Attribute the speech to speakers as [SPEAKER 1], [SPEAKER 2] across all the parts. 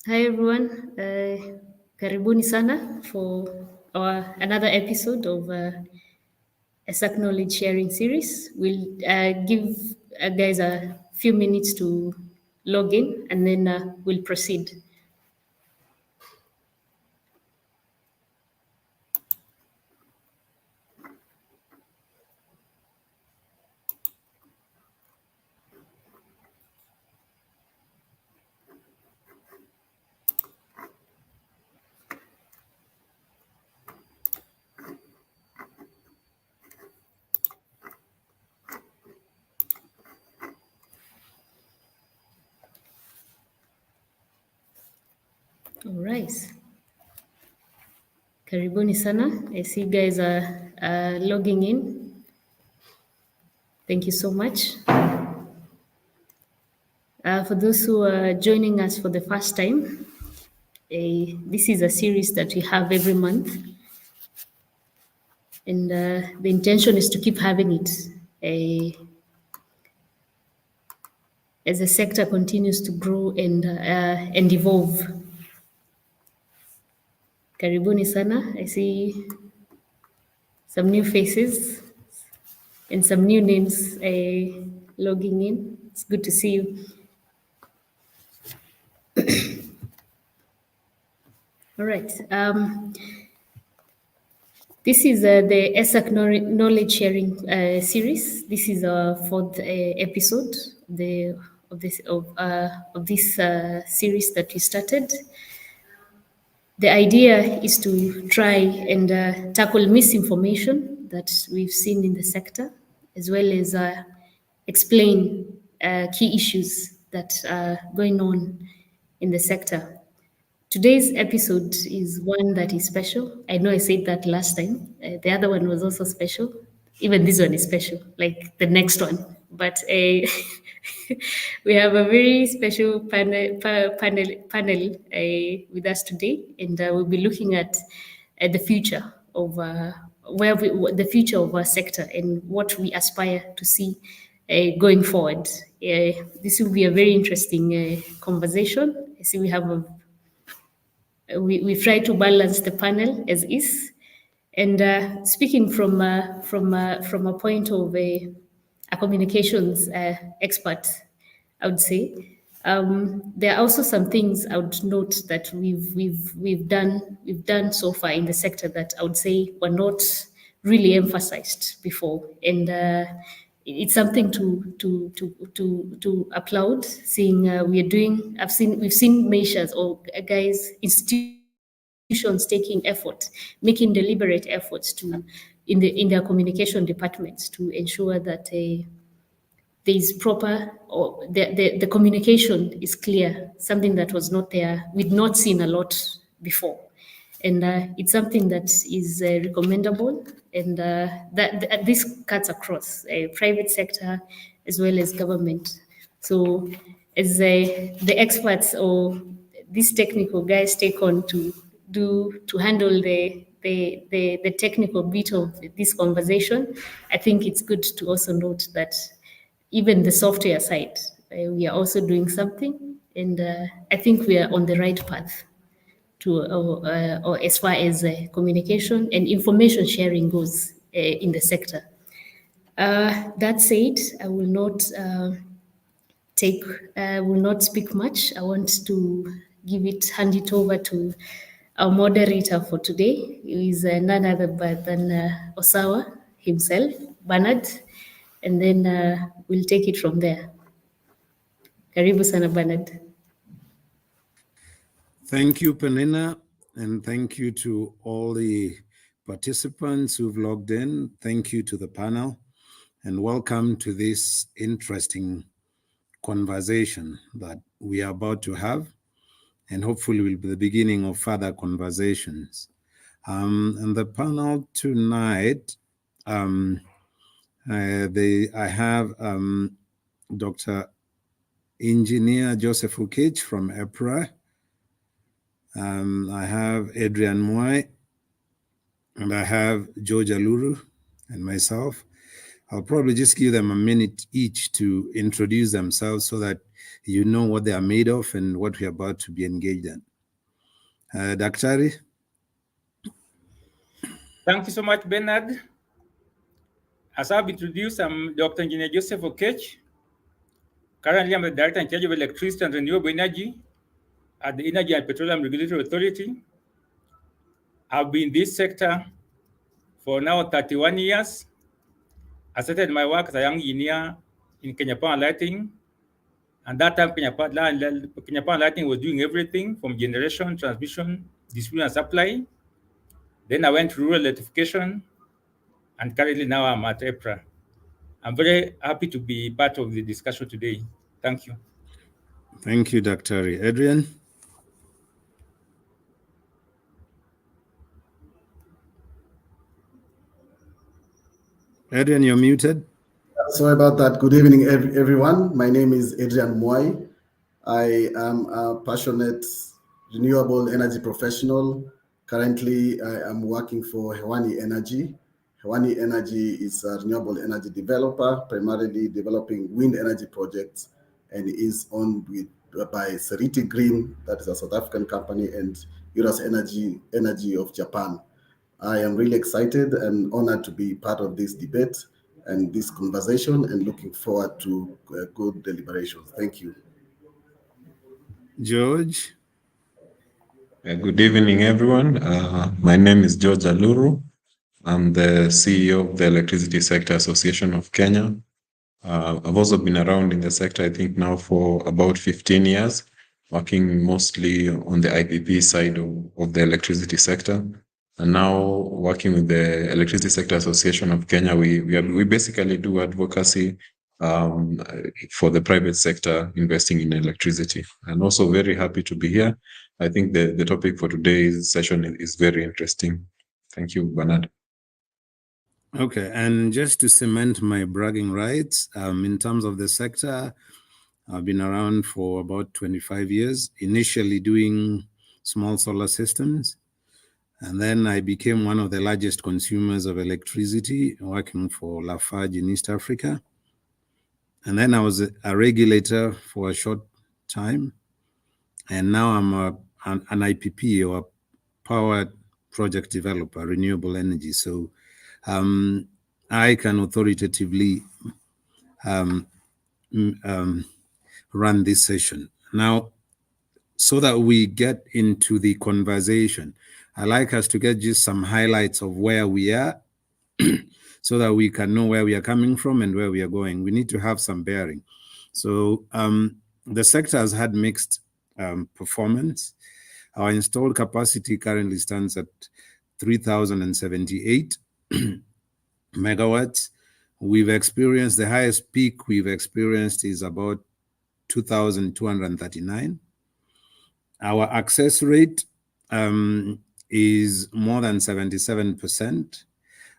[SPEAKER 1] Hi everyone, karibuni sana for our another episode of ESAK Knowledge Sharing Series. We'll give guys a few minutes to log in and then we'll proceed. All right. Karibuni sana. I see guys are logging in. Thank you so much. For those who are joining us for the first time, this is a series that we have every month, and the intention is to keep having it as the sector continues to grow and evolve. Karibuni sana. I see some new faces and some new names logging in. It's good to see you. All right. This is the ESAK knowledge sharing series. This is our fourth episode of this series that we started. The idea is to try and tackle misinformation that we've seen in the sector, as well as explain key issues that are going on in the sector. Today's episode is one that is special. I know I said that last time. The other one was also special. Even this one is special, like the next one. But we have a very special panel with us today, and we'll be looking at the future of the future of our sector and what we aspire to see going forward. This will be a very interesting conversation. I see we have we try to balance the panel as is. And speaking from a point of a communications expert, I would say there are also some things I would note that we've done so far in the sector that I would say were not really emphasized before, and it's something to applaud. Seeing we are doing, we've seen measures or guys institutions taking effort, making deliberate efforts to in their communication departments to ensure that there is proper or the communication is clear, something that was not there, we'd not seen a lot before. And it's something that is recommendable, and that this cuts across private sector as well as government. So as the experts or these technical guys take on to handle the technical bit of this conversation, I think it's good to also note that even the software side, we are also doing something, and I think we are on the right path to, or as far as communication and information sharing goes in the sector. That said, I will not take, will not speak much. I want to hand it over to our moderator for today. He is none other but than Osawa himself, Bernard, and then we'll take it from there. Karibu sana Bernard.
[SPEAKER 2] Thank you, Penina, and thank you to all the participants who've logged in. Thank you to the panel, and welcome to this interesting conversation that we are about to have, and hopefully will be the beginning of further conversations. And the panel tonight, I have Dr. Engineer Joseph Ukich from EPRA. I have Adrian Mwai, and I have George Aluru and myself. I'll probably just give them a minute each to introduce themselves so that you know what they are made of and what we're about to be engaged in. Daktari?
[SPEAKER 3] Thank you so much, Bernard. As I've introduced, I'm Dr. Engineer Joseph Okech. Currently, I'm the Director in charge of Electricity and Renewable Energy at the Energy and Petroleum Regulatory Authority. I've been in this sector for now 31 years. I started my work as a young engineer in Kenya Power Lighting. And that time, Kenya Power Lighting was doing everything from generation, transmission, distribution, and supply. Then I went to rural electrification, and currently now I'm at EPRA. I'm very happy to be part of the discussion today. Thank you.
[SPEAKER 2] Thank you, Daktari. Adrian? Adrian, you're muted.
[SPEAKER 4] Sorry about that. Good evening, everyone. My name is Adrian Mwai. I am a passionate renewable energy professional. Currently, I am working for Hewani Energy. Hewani Energy is a renewable energy developer, primarily developing wind energy projects, and is owned by Seriti Green, that is a South African company, and Eurus Energy of Japan. I am really excited and honored to be part of this debate and this conversation, and looking forward to good deliberations. Thank you.
[SPEAKER 2] George?
[SPEAKER 5] Good evening, everyone. My name is George Aluru. I'm the CEO of the Electricity Sector Association of Kenya. I've also been around in the sector, I think now for about 15 years, working mostly on the IPP side of the electricity sector. And now working with the Electricity Sector Association of Kenya, we basically do advocacy for the private sector investing in electricity. And also very happy to be here. I think the topic for today's session is very interesting. Thank you, Bernard.
[SPEAKER 2] Okay, and just to cement my bragging rights, in terms of the sector, I've been around for about 25 years, initially doing small solar systems. And then I became one of the largest consumers of electricity, working for Lafarge in East Africa. And then I was a regulator for a short time. And now I'm an IPP, or power project developer, renewable energy. So I can authoritatively run this session. Now, so that we get into the conversation, I'd like us to get just some highlights of where we are so that we can know where we are coming from and where we are going. We need to have some bearing. So the sector has had mixed performance. Our installed capacity currently stands at 3,078 megawatts. We've experienced, the highest peak we've experienced is about 2,239. Our access rate is more than 77%.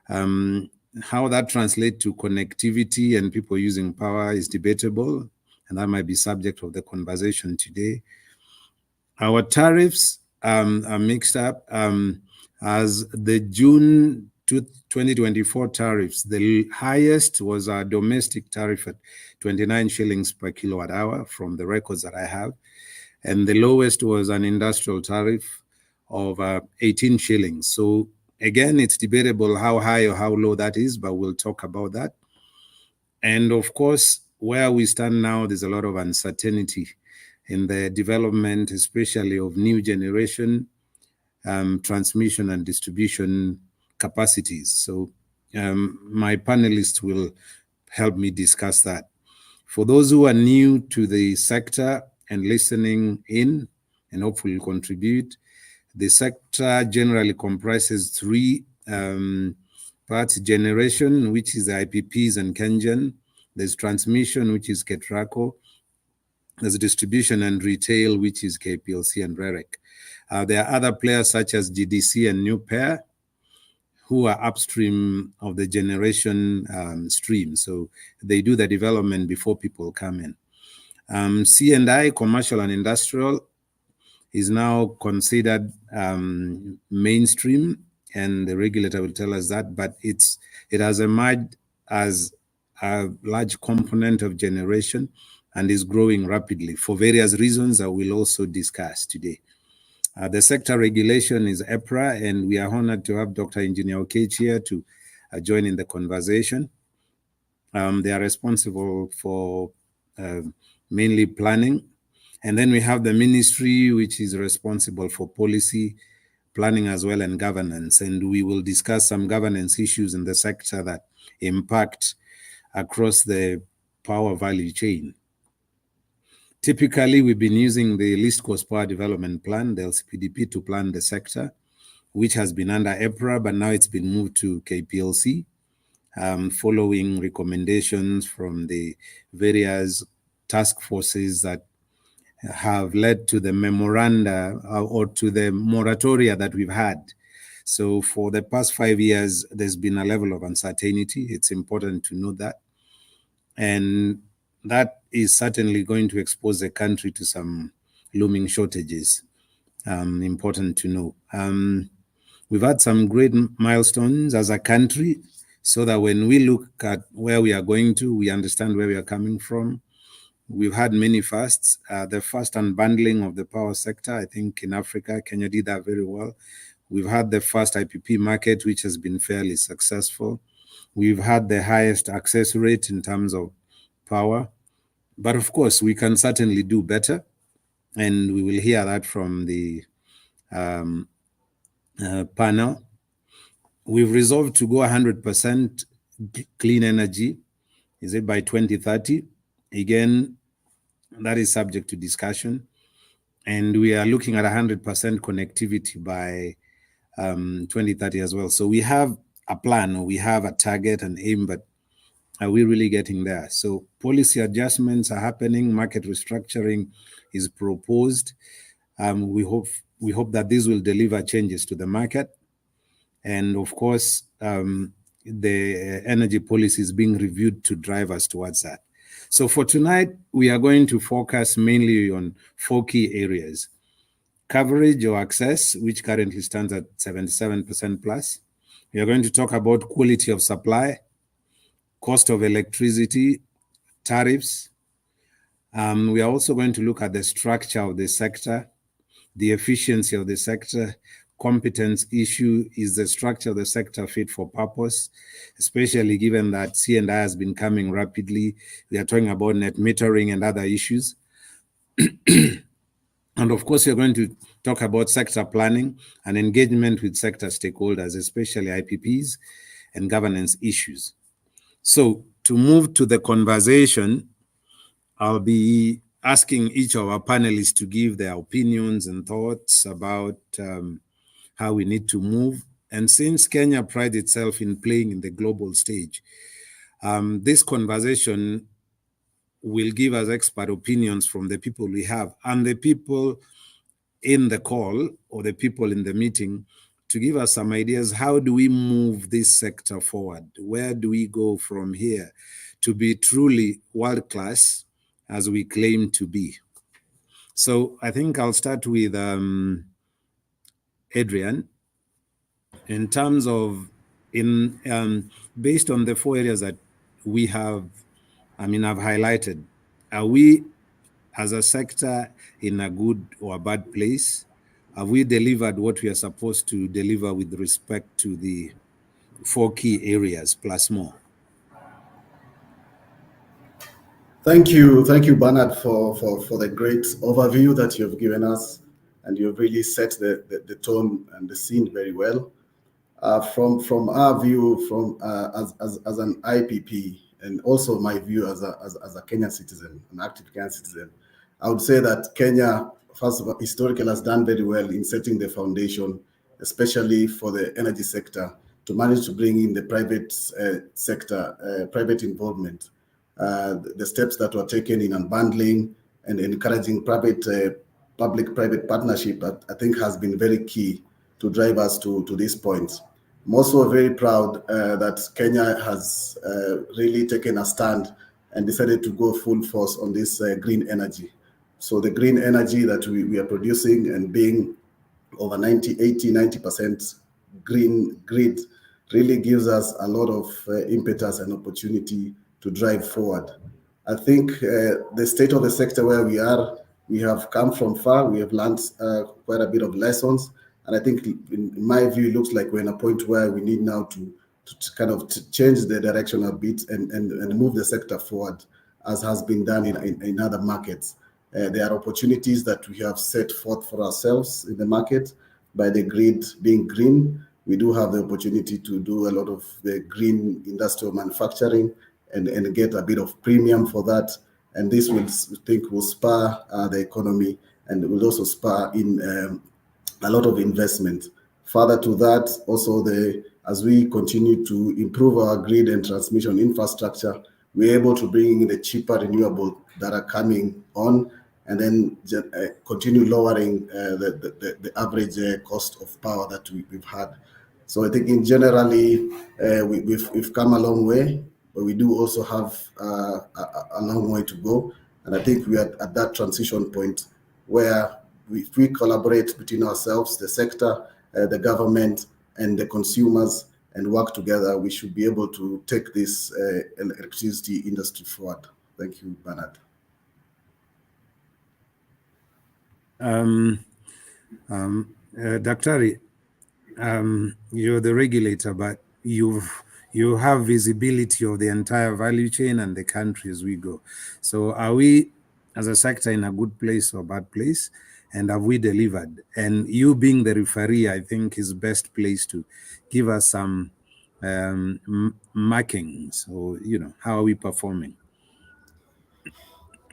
[SPEAKER 2] How that translates to connectivity and people using power is debatable, and that might be subject of the conversation today. Our tariffs are mixed up. As the June 2024 tariffs, the highest was our domestic tariff at 29 shillings per kilowatt hour from the records that I have. And the lowest was an industrial tariff of 18 shillings. So again, it's debatable how high or how low that is, but we'll talk about that. And of course, where we stand now, there's a lot of uncertainty in the development, especially of new generation transmission and distribution capacities. So my panelists will help me discuss that. For those who are new to the sector and listening in and hopefully contribute, the sector generally comprises three parts: generation, which is the IPPs and KenGen; there's transmission, which is KETRACO; there's distribution and retail, which is KPLC and REREC. There are other players such as GDC and NewPair, who are upstream of the generation stream. So they do the development before people come in. C&I, commercial and industrial, is now considered mainstream, and the regulator will tell us that, but it has emerged as a large component of generation and is growing rapidly for various reasons I will also discuss today. The sector regulation is EPRA, and we are honored to have Dr. Engineer Okech here to join in the conversation. They are responsible for mainly planning. And then we have the ministry, which is responsible for policy, planning as well, and governance. And we will discuss some governance issues in the sector that impact across the power value chain. Typically, we've been using the Least Cost Power Development Plan, the LCPDP, to plan the sector, which has been under EPRA, but now it's been moved to KPLC, following recommendations from the various task forces that have led to the memoranda or to the moratoria that we've had. So for the past 5 years, there's been a level of uncertainty. It's important to note that. And that is certainly going to expose the country to some looming shortages. Important to know. We've had some great milestones as a country, so that when we look at where we are going to, we understand where we are coming from. We've had many firsts. The first unbundling of the power sector, I think in Africa, Kenya did that very well. We've had the first IPP market, which has been fairly successful. We've had the highest access rate in terms of power. But of course, we can certainly do better. And we will hear that from the panel. We've resolved to go 100% clean energy, is it by 2030? Again, that is subject to discussion. And we are looking at 100% connectivity by 2030 as well. So we have a plan, or we have a target and aim, but are we really getting there? So policy adjustments are happening, market restructuring is proposed. We hope that this will deliver changes to the market. And of course, the energy policy is being reviewed to drive us towards that. So for tonight, we are going to focus mainly on 4 key areas. Coverage or access, which currently stands at 77% plus. We are going to talk about quality of supply, cost of electricity, tariffs. We are also going to look at the structure of the sector, the efficiency of the sector, competence issue. Is the structure of the sector fit for purpose, especially given that C&I has been coming rapidly. We are talking about net metering and other issues. And of course, we're going to talk about sector planning and engagement with sector stakeholders, especially IPPs, and governance issues. So to move to the conversation, I'll be asking each of our panelists to give their opinions and thoughts about how we need to move. And since Kenya prides itself in playing in the global stage, this conversation will give us expert opinions from the people we have and the people in the call or the people in the meeting to give us some ideas. How do we move this sector forward? Where do we go from here to be truly world-class as we claim to be? So I think I'll start with Adrian. In terms of, based on the 4 areas that we have, I've highlighted, are we as a sector in a good or a bad place? Have we delivered what we are supposed to deliver with respect to the 4 key areas plus more?
[SPEAKER 4] Thank you, Bernard, for the great overview that you've given us, and you've really set the tone and the scene very well. From our view, as an IPP, and also my view as a Kenyan citizen, an active Kenyan citizen, I would say that Kenya, first of all, historically has done very well in setting the foundation, especially for the energy sector, to manage to bring in the private sector, private involvement. The steps that were taken in unbundling and encouraging public-private partnership, I think has been very key to drive us to this point. I'm also very proud that Kenya has really taken a stand and decided to go full force on this green energy. So the green energy that we are producing and being over 90% green grid really gives us a lot of impetus and opportunity drive forward. I think the state of the sector where we are, we have come from far. We have learned quite a bit of lessons. And I think, in my view, it looks like we're in a point where we need now to kind of change the direction a bit and move the sector forward, as has been done in other markets. There are opportunities that we have set forth for ourselves in the market by the grid being green. We do have the opportunity to do a lot of the green industrial manufacturing and get a bit of premium for that. And this will spur the economy, and it will also spur in a lot of investment. Further to that, also as we continue to improve our grid and transmission infrastructure, we're able to bring in the cheaper renewable that are coming on, and then continue lowering the average cost of power that we've had. So I think in generally, we've come a long way, but we do also have a long way to go. And I think we are at that transition point where if we collaborate between ourselves, the sector, the government, and the consumers, and work together, we should be able to take this electricity industry forward. Thank you, Bernard.
[SPEAKER 2] Daktari, you're the regulator, but you have visibility of the entire value chain and the country as we go. So are we, as a sector, in a good place or bad place? And have we delivered? And you being the referee, I think, is best placed to give us some markings, or, how are we performing?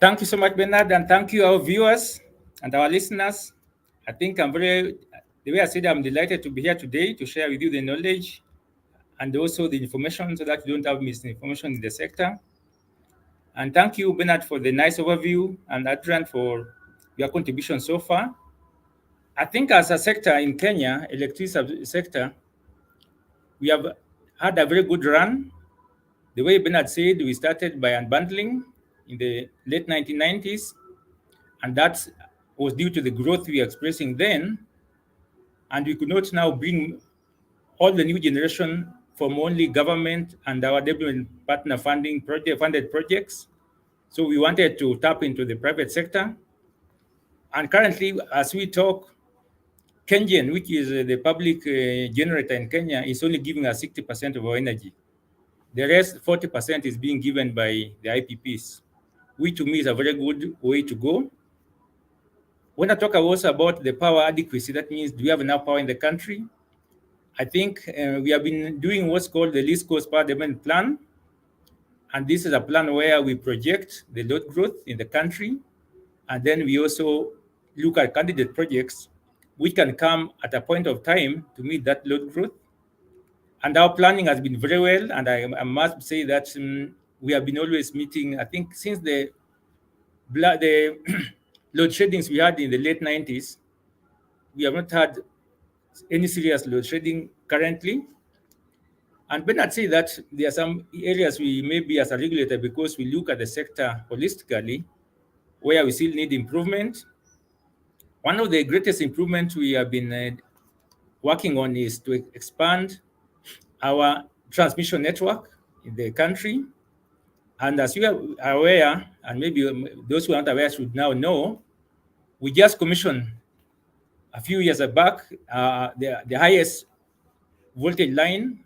[SPEAKER 3] Thank you so much, Bernard, and thank you, our viewers and our listeners. I think the way I said, I'm delighted to be here today to share with you the knowledge and also the information, so that you don't have misinformation in the sector. And thank you, Bernard, for the nice overview, and Adrian for your contribution so far. I think as a sector in Kenya, electricity sector, we have had a very good run. The way Bernard said, we started by unbundling in the late 1990s, and that was due to the growth we were experiencing then. And we could not now bring all the new generation from only government and our development partner funded projects. So we wanted to tap into the private sector. And currently, as we talk, KenGen, which is the public generator in Kenya, is only giving us 60% of our energy. The rest, 40%, is being given by the IPPs, which to me is a very good way to go. When I talk also about the power adequacy, that means, do we have enough power in the country? I think we have been doing what's called the least cost power development plan. And this is a plan where we project the load growth in the country. And then we also look at candidate projects which can come at a point of time to meet that load growth. And our planning has been very well. And I must say that we have been always meeting, I think since the load sheddings we had in the late 90s, we have not had any serious load shedding currently. And Bernard said that there are some areas we may be as a regulator, because we look at the sector holistically, where we still need improvement. One of the greatest improvements we have been working on is to expand our transmission network in the country. And as you are aware, and maybe those who aren't aware should now know, we just commissioned a few years back the highest voltage line,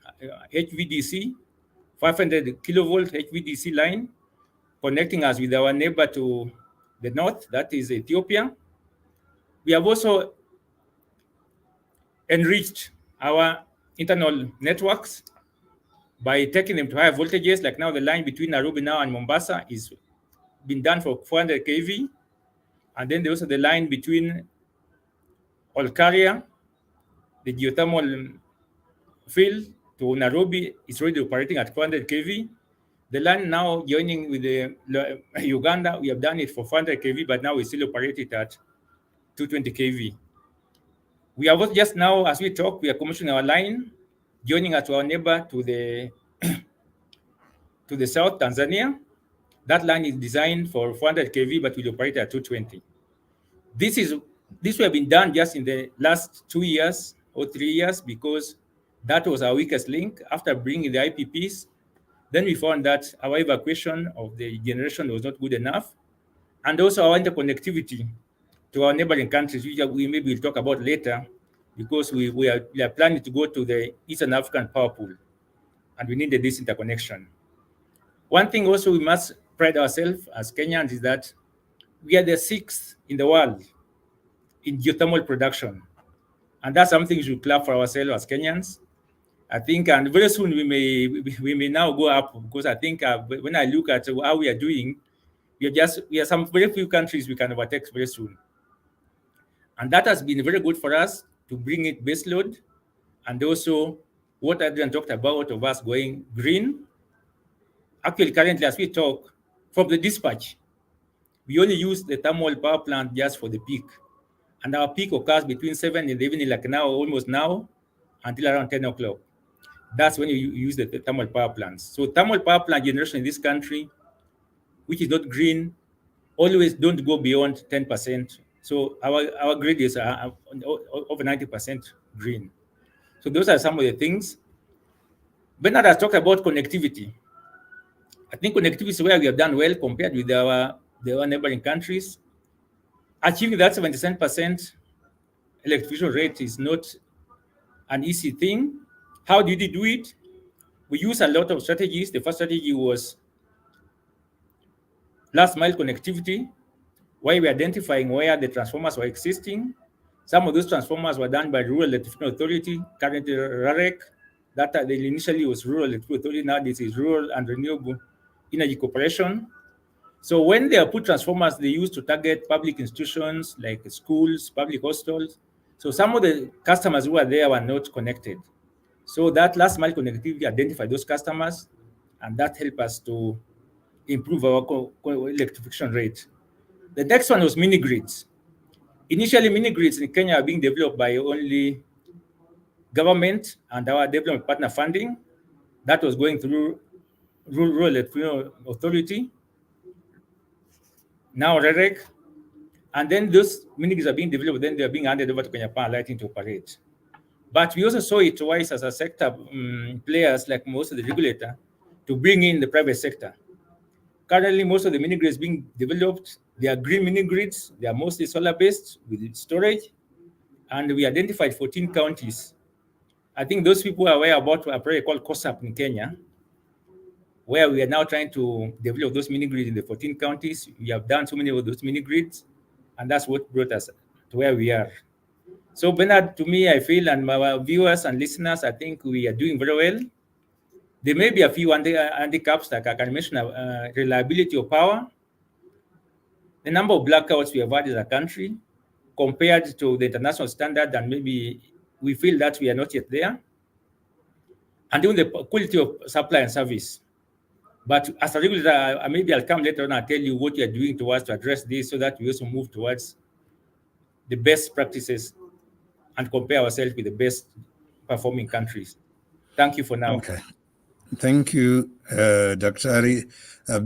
[SPEAKER 3] HVDC, 500 kilovolt HVDC line, connecting us with our neighbor to the north, that is Ethiopia. We have also enriched our internal networks by taking them to higher voltages. Like now, the line between Nairobi now and Mombasa is been done for 400 kV. And then there's also the line between Olkaria, the geothermal field, to Nairobi is already operating at 400 kV. The line now joining with the Uganda, we have done it for 400 kV, but now we still operate it at 220 kV. We are just now, as we talk, we are commissioning our line, joining us to our neighbor to the to the south, Tanzania. That line is designed for 400 kV, but will operate at 220. This will have been done just in the last 2 years or 3 years, because that was our weakest link. After bringing the IPPs, Then we found that our evacuation of the generation was not good enough, and also our interconnectivity to our neighboring countries, which we maybe will talk about later, because we are planning to go to the Eastern African power pool, and we needed this interconnection. One thing also we must pride ourselves as Kenyans is that we are the 6th in the world in geothermal production. And that's something we should clap for ourselves as Kenyans. I think, and very soon we may now go up, because I think when I look at how we are doing, we are some very few countries we can overtake very soon. And that has been very good for us to bring it base load, and also what Adrian talked about of us going green. Actually, currently, as we talk, from the dispatch, we only use the thermal power plant just for the peak. And our peak occurs between 7 in the evening, like now, almost now, until around 10 o'clock. That's when you use the thermal power plants. So thermal power plant generation in this country, which is not green, always don't go beyond 10%. So our grid is over 90% green. So those are some of the things. Bernard has talked about connectivity. I think connectivity is where we have done well compared with our neighboring countries. Achieving that 77% electrification rate is not an easy thing. How did we do it? We use a lot of strategies. The first strategy was last mile connectivity, where we identifying where the transformers were existing. Some of those transformers were done by Rural Electrification Authority, currently RAREC. That initially was Rural Electrification Authority, now this is Rural and Renewable Energy Corporation. So when they are put transformers, they used to target public institutions like schools, public hostels. So some of the customers who are there were not connected. So that last mile connectivity identified those customers, and that helped us to improve our electrification rate. The next one was mini grids. Initially, mini grids in Kenya are being developed by only government and our development partner funding. That was going through Rural Electrification Authority, now REREC. And then those mini grids are being developed, then they're being handed over to Kenya Power Lighting to operate. But we also saw it wise as a sector players, like most of the regulator, to bring in the private sector. Currently, most of the mini grids being developed, they are green mini grids. They are mostly solar-based with storage. And we identified 14 counties. I think those people are aware about a project called COSAP in Kenya, where we are now trying to develop those mini grids in the 14 counties. We have done so many of those mini grids, and that's what brought us to where we are. So Bernard, to me, I feel, and our viewers and listeners, I think we are doing very well. There may be a few handicaps, like I can mention reliability of power, the number of blackouts we have had as a country compared to the international standard, and maybe we feel that we are not yet there. And even the quality of supply and service. But as a regulator, maybe I'll come later on and tell you what you are doing towards to address this, so that we also move towards the best practices and compare ourselves with the best performing countries. Thank you for now.
[SPEAKER 2] Okay. Thank you, Dr. Ari.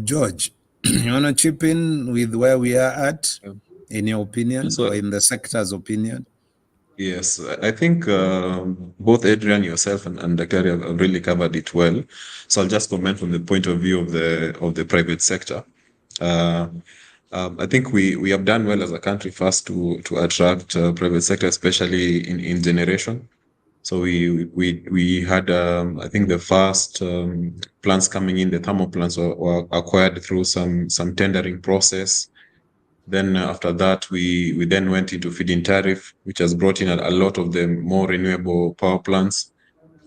[SPEAKER 2] George, you want to chip in with where we are at, in your opinion, or in the sector's opinion?
[SPEAKER 5] Yes, I think both Adrian, yourself, and Dr. Ari have really covered it well. So I'll just comment from the point of view of the private sector. I think we have done well as a country first to attract private sector, especially in generation. So we had I think the first plants coming in, the thermal plants were acquired through some tendering process. Then after that, we then went into feed-in tariff, which has brought in a lot of the more renewable power plants.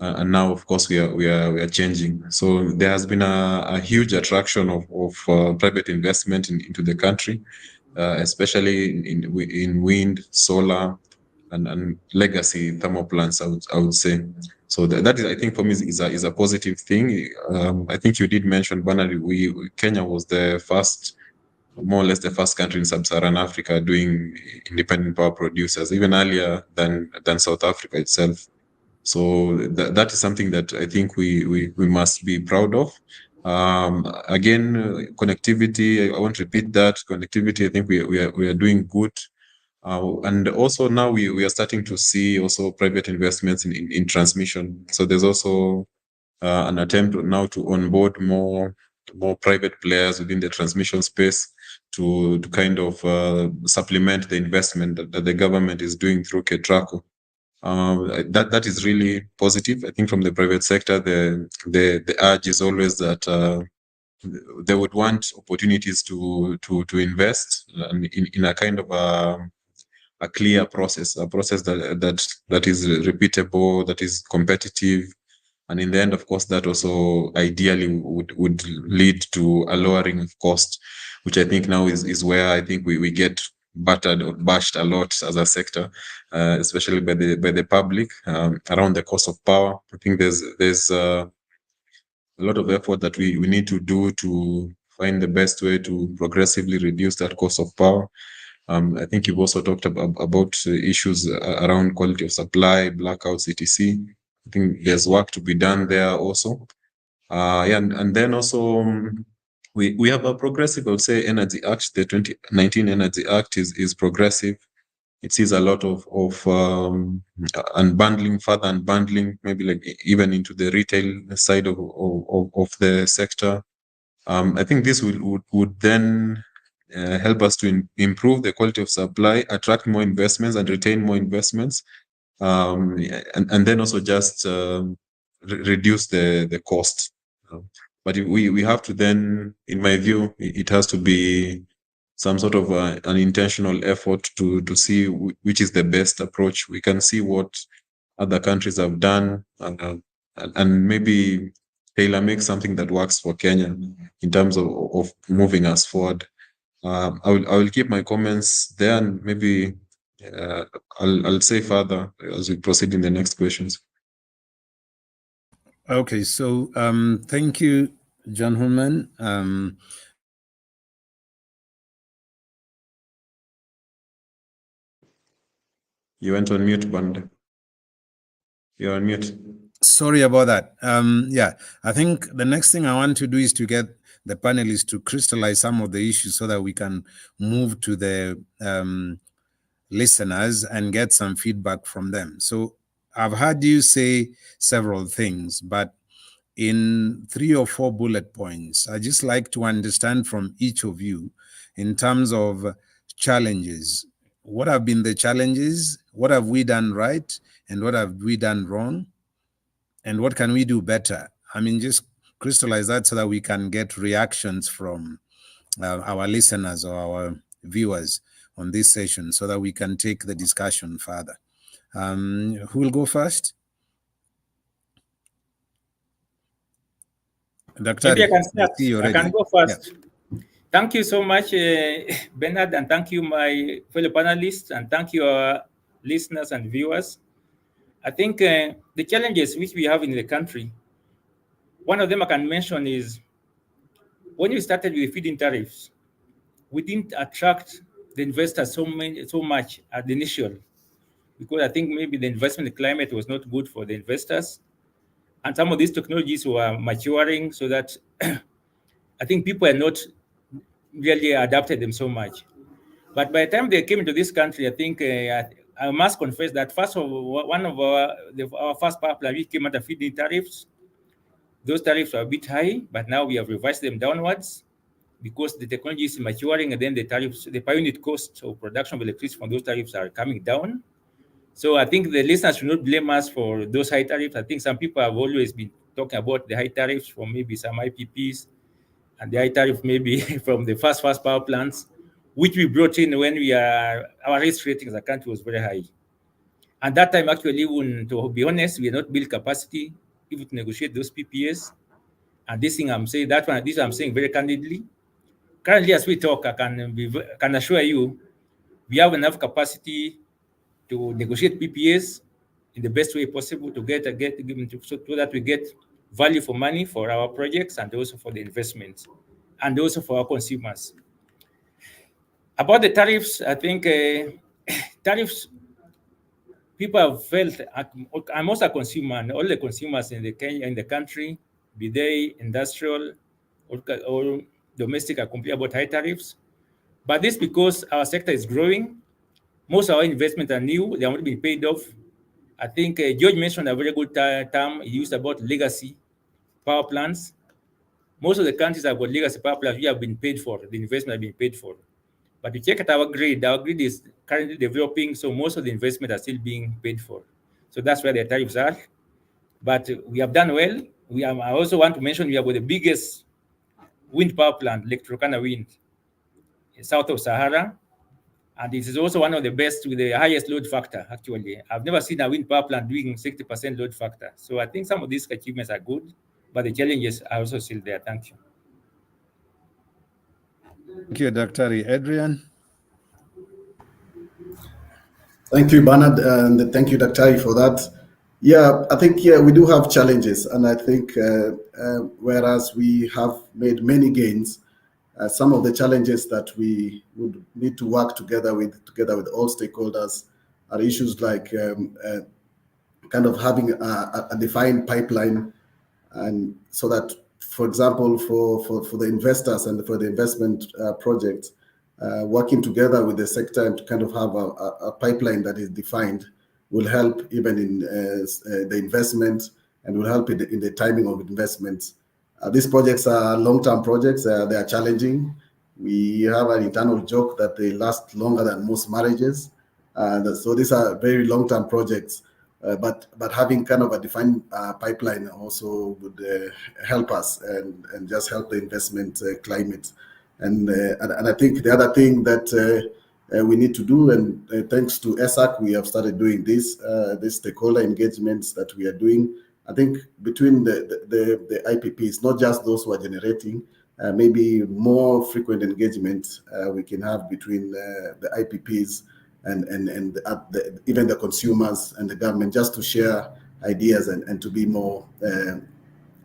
[SPEAKER 5] And now, of course, we are changing. So there has been a huge attraction of private investment into the country, especially in wind, solar, and legacy thermal plants. I would say. So that is, I think, for me, is a positive thing. I think you did mention, Bernard, Kenya was the first, more or less the first country in sub-Saharan Africa doing independent power producers, even earlier than South Africa itself. So that is something that I think we must be proud of. Again, connectivity, I won't repeat that. Connectivity, I think we are doing good. And also now we are starting to see also private investments in transmission. So there's also an attempt now to onboard more private players within the transmission space to kind of supplement the investment that the government is doing through KETRACO. That is really positive. I think from the private sector, the urge is always that they would want opportunities to invest in a kind of a clear process, a process that is repeatable, that is competitive, and in the end, of course, that also ideally would lead to a lowering of cost, which I think now is where I think we get battered or bashed a lot as a sector, especially by the public around the cost of power. I think there's a lot of effort that we need to do to find the best way to progressively reduce that cost of power. I think you've also talked about issues around quality of supply, blackouts, etc. I think there's work to be done there also. And then also we have a progressive, I would say, Energy Act. The 2019 Energy Act is progressive. It sees a lot of unbundling, further unbundling, maybe like even into the retail side of the sector. I think this would then help us to improve the quality of supply, attract more investments, and retain more investments, and then also just reduce the cost. But we have to then, in my view, it has to be some sort of an intentional effort to see which is the best approach. We can see what other countries have done and maybe tailor make something that works for Kenya in terms of moving us forward. I will keep my comments there, and maybe I'll say further as we proceed in the next questions.
[SPEAKER 2] Okay, so thank you, gentlemen.
[SPEAKER 5] You went on mute, Bande. You're on mute.
[SPEAKER 2] Sorry about that. Yeah, I think the next thing I want to do is to get the panelists to crystallize some of the issues so that we can move to the listeners and get some feedback from them. So I've heard you say several things, but in 3 or 4 bullet points, I just like to understand from each of you in terms of challenges. What have been the challenges? What have we done right? And what have we done wrong? And what can we do better? I mean, just crystallize that so that we can get reactions from our listeners or our viewers on this session so that we can take the discussion further. Who will go first? Dr.
[SPEAKER 3] Maybe I can start. I can go first.
[SPEAKER 2] Yeah.
[SPEAKER 3] Thank you so much, Bernard, and thank you, my fellow panelists, and thank you, our listeners and viewers. I think the challenges which we have in the country, one of them I can mention is when we started with feed-in tariffs, we didn't attract the investors so much at the initial, because I think maybe the investment climate was not good for the investors, and some of these technologies were maturing, so that I think people are not really adapted them so much. But by the time they came into this country, I think I must confess that first of all, one of our first power plant, we came under feed-in tariffs. Those tariffs were a bit high, but now we have revised them downwards because the technology is maturing, and then the tariffs, the per unit cost of production of electricity from those tariffs are coming down. So I think the listeners should not blame us for those high tariffs. I think some people have always been talking about the high tariffs from maybe some IPPs, and the high tariff maybe from the first power plants, which we brought in when our risk rating as a country was very high. And that time, actually, to be honest, we had not built capacity even to negotiate those PPAs. And this thing I'm saying, this I'm saying very candidly. Currently, as we talk, I can assure you, we have enough capacity to negotiate PPAs in the best way possible to so that we get value for money for our projects and also for the investments and also for our consumers. About the tariffs, I think tariffs, people have felt, I'm also a consumer, and all the consumers in the country, be they industrial or domestic, are complaining about high tariffs. But this because our sector is growing. Most of our investments are new, they are not being paid off. I think George mentioned a very good term he used about legacy. power plants. Most of the countries have got legacy power plants which have been paid for, the investment has been paid for. But you check at our grid is currently developing, so most of the investment are still being paid for. So that's where the tariffs are. But we have done well. I also want to mention we have got the biggest wind power plant, Lake Turkana Wind, south of Sahara. And it is also one of the best with the highest load factor, actually. I've never seen a wind power plant doing 60% load factor. So I think some of these achievements are good, but the challenges are also still there. Thank you.
[SPEAKER 2] Thank you, Dr. Adrian.
[SPEAKER 4] Thank you, Bernard, and thank you, Dr. for that. Yeah, I think we do have challenges, and I think whereas we have made many gains, some of the challenges that we would need to work together with all stakeholders are issues like kind of having a defined pipeline, and so that, for example, for the investors and for the investment projects, working together with the sector and to kind of have a pipeline that is defined will help even in the investment and will help in the timing of investments. These projects are long-term projects. They are challenging. We have an internal joke that they last longer than most marriages. So these are very long-term projects. But having kind of a defined pipeline also would help us and just help the investment climate. And I think the other thing that we need to do, and thanks to ESAK, we have started doing this stakeholder engagements that we are doing. I think between the IPPs, not just those who are generating, maybe more frequent engagement we can have between the IPPs and even the consumers and the government, just to share ideas and to be more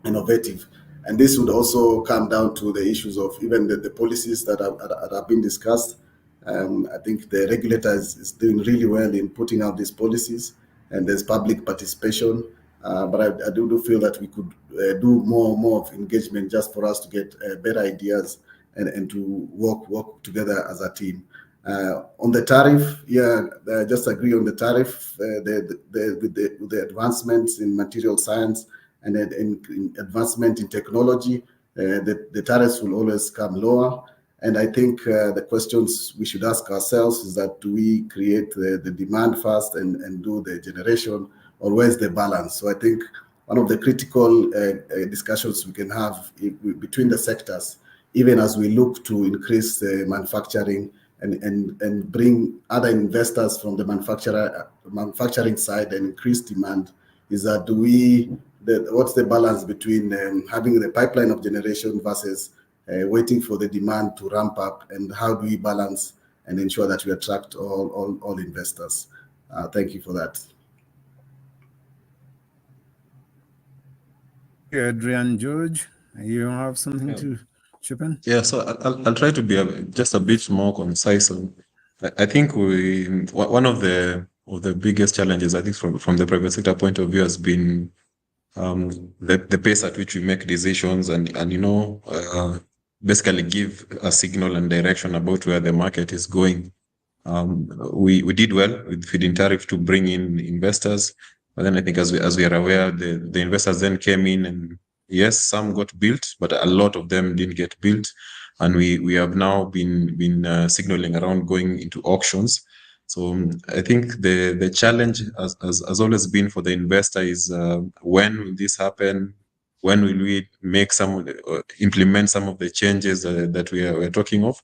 [SPEAKER 4] innovative. And this would also come down to the issues of even the policies that have been discussed. I think the regulator is doing really well in putting out these policies, and there's public participation. But I do feel that we could do more of engagement just for us to get better ideas and to work together as a team. On the tariff, I just agree on the tariff. The advancements in material science and in advancement in technology, the tariffs will always come lower. And I think the questions we should ask ourselves is that, do we create the demand first and do the generation, or where's the balance? So I think one of the critical discussions we can have between the sectors, even as we look to increase the manufacturing and bring other investors from the manufacturing side and increase demand, is that what's the balance between having the pipeline of generation versus waiting for the demand to ramp up, and how do we balance and ensure that we attract all investors? Thank you for that.
[SPEAKER 2] Adrian, George, you have something to chip in?
[SPEAKER 5] Yeah, so I'll try to be just a bit more concise. I think one of the biggest challenges, I think, from the private sector point of view, has been the pace at which we make decisions and basically give a signal and direction about where the market is going. We did well with feed-in tariff to bring in investors, but then I think as we are aware, the investors then came in, and yes, some got built, but a lot of them didn't get built, and we have now been signaling around going into auctions. So I think the challenge has always been for the investor is when will this happen? When will we make implement some of the changes that we're talking of?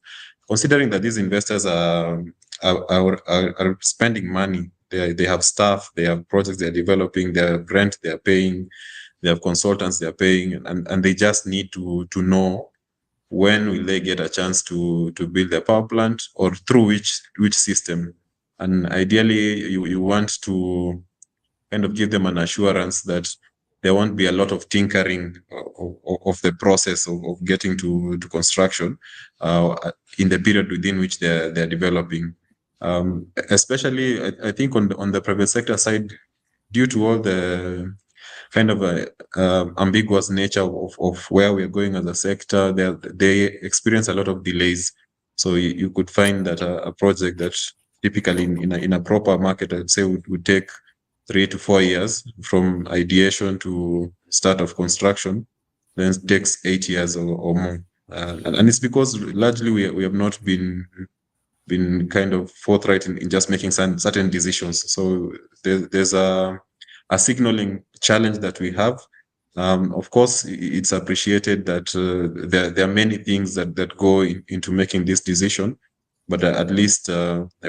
[SPEAKER 5] Considering that these investors are spending money, they have staff, they have projects they're developing, they have rent they're paying, they have consultants they're paying, and they just need to know when will they get a chance to build their power plant, or through which system. And ideally, you want to kind of give them an assurance that there won't be a lot of tinkering of the process of getting to construction in the period within which they're developing. Especially, I think on the private sector side, due to all the kind of ambiguous nature of where we're going as a sector, they experience a lot of delays. So you could find that a project that typically in a proper market, I'd say would take 3 to 4 years from ideation to start of construction, then it takes 8 years or more. And it's because largely we have not been kind of forthright in just making certain decisions. So there's a signaling challenge that we have. Of course, it's appreciated that there are many things that go into making this decision, but at least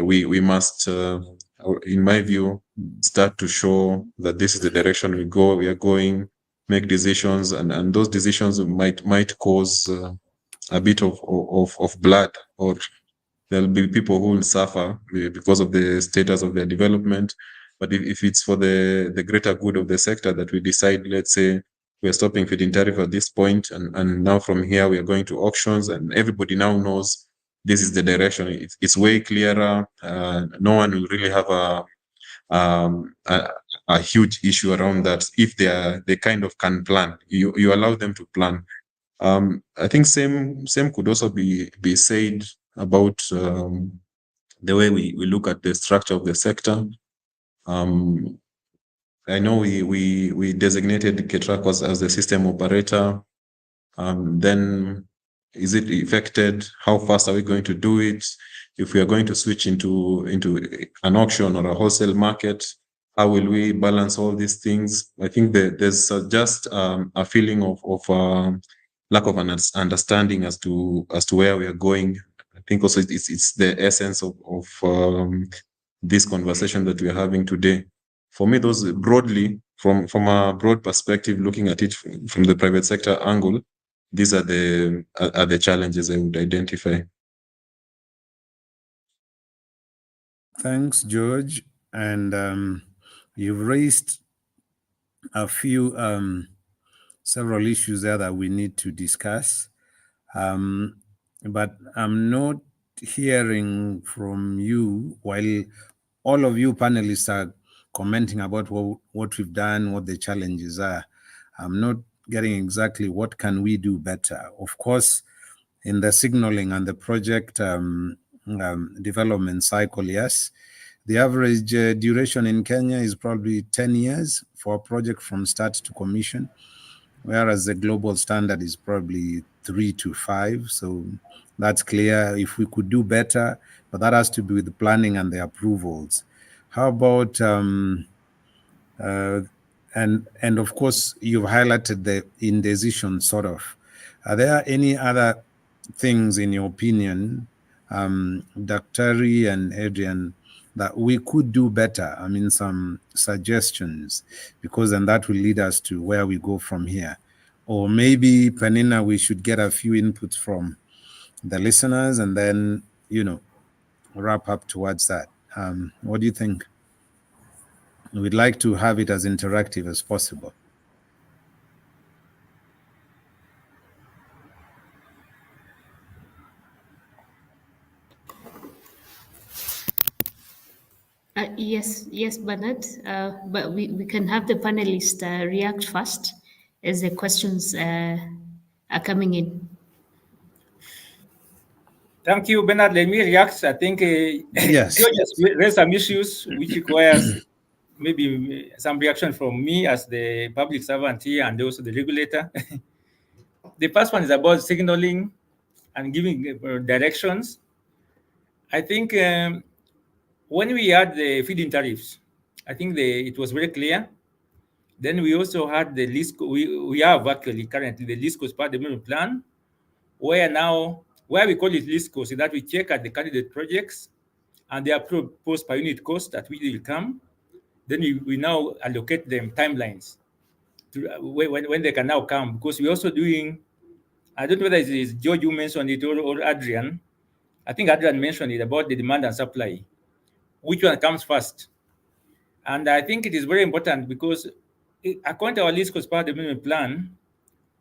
[SPEAKER 5] we must, in my view, start to show that this is the direction we are going, make decisions, and those decisions might cause a bit of blood, or there'll be people who will suffer because of the status of their development. But if it's for the greater good of the sector that we decide, let's say, we're stopping feed-in tariff at this point, and now from here we are going to auctions, and everybody now knows this is the direction. It's way clearer. No one will really have a huge issue around that if they kind of can plan. You allow them to plan. I think same could also be said about the way we look at the structure of the sector. I know we designated KETRAC as the system operator. Then is it affected? How fast are we going to do it? If we are going to switch into an auction or a wholesale market, how will we balance all these things? I think there's just a feeling of lack of an understanding as to where we are going. I think also it's the essence of this conversation that we are having today. For me, those broadly, from a broad perspective, looking at it from the private sector angle, these are the challenges I would identify.
[SPEAKER 2] Thanks, George. And you've raised a few several issues there that we need to discuss. But I'm not hearing from you, while all of you panelists are commenting about what we've done, what the challenges are. I'm not getting exactly what can we do better. Of course, in the signaling and the project development cycle, yes, the average duration in Kenya is probably 10 years for a project from start to commission, whereas the global standard is probably 3 to 5. So that's clear. If we could do better, but that has to do with the planning and the approvals. How about and of course you've highlighted the indecision sort of. Are there any other things in your opinion, Dr. and Adrian, that we could do better? I mean, some suggestions, because then that will lead us to where we go from here. Or maybe, Penina, we should get a few inputs from the listeners and then, wrap up towards that. What do you think? We'd like to have it as interactive as possible.
[SPEAKER 1] Yes, Bernard. But we can have the panelists react first as the questions are coming in.
[SPEAKER 3] Thank you, Bernard. Let me react. I think
[SPEAKER 2] Yes.
[SPEAKER 3] George has raised some issues which requires maybe some reaction from me as the public servant here and also the regulator. The first one is about signaling and giving directions. I think when we had the feed-in tariffs, I think it was very clear. Then we also had the list. We have actually currently the list cost part development plan, where we call it list cost is that we check at the candidate projects and they are proposed per unit cost at which they will come. Then we now allocate them timelines to when they can now come, because we're also doing, I don't know whether it's George who mentioned it or Adrian. I think Adrian mentioned it about the demand and supply. Which one comes first? And I think it is very important because according to our list cost power development plan,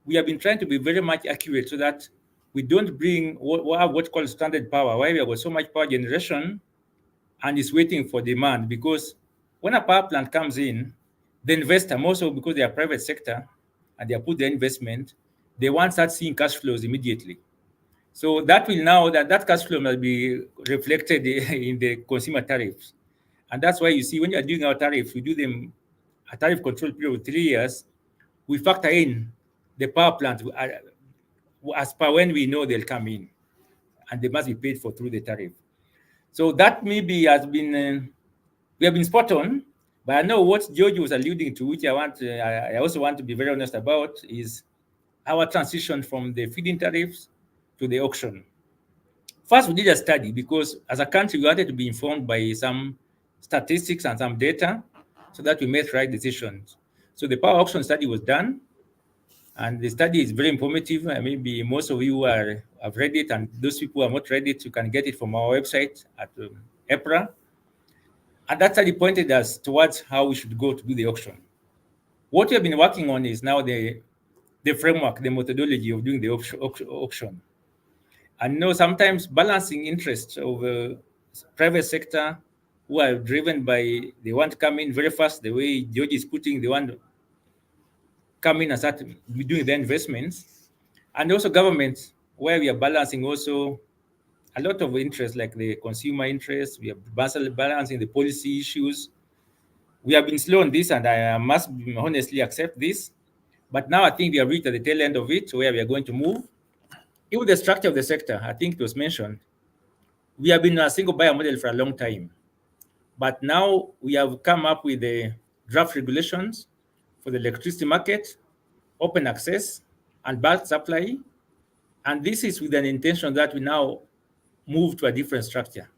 [SPEAKER 3] we have been trying to be very much accurate so that we don't bring what's called standard power, where we have got so much power generation and is waiting for demand. Because when a power plant comes in, the investor, also because they are private sector and they have put their investment, they want to start seeing cash flows immediately. So that will now, that cash flow must be reflected in the consumer tariffs. And that's why you see when you're doing our tariffs, we do them a tariff control period of 3 years. We factor in the power plants as per when we know they'll come in, and they must be paid for through the tariff. So that maybe has been, we have been spot on, but I know what George was alluding to, which I also want to be very honest about, is our transition from the feed-in tariffs to the auction. First, we did a study because as a country, we wanted to be informed by some statistics and some data so that we make right decisions. So the power auction study was done, and the study is very informative. Maybe most of you have read it, and those people who have not read it, you can get it from our website at EPRA. And that study pointed us towards how we should go to do the auction. What we have been working on is now the framework, the methodology of doing the auction. And sometimes balancing interests of private sector who are driven by, they want to come in very fast, the way George is putting, they want to come in and start doing the investments, and also governments, where we are balancing also a lot of interests, like the consumer interests. We are balancing the policy issues. We have been slow on this, and I must honestly accept this. But now I think we have reached at the tail end of it, where we are going to move. Even the structure of the sector, I think it was mentioned, we have been a single buyer model for a long time. But now we have come up with the draft regulations for the electricity market, open access, and bulk supply. And this is with an intention that we now move to a different structure.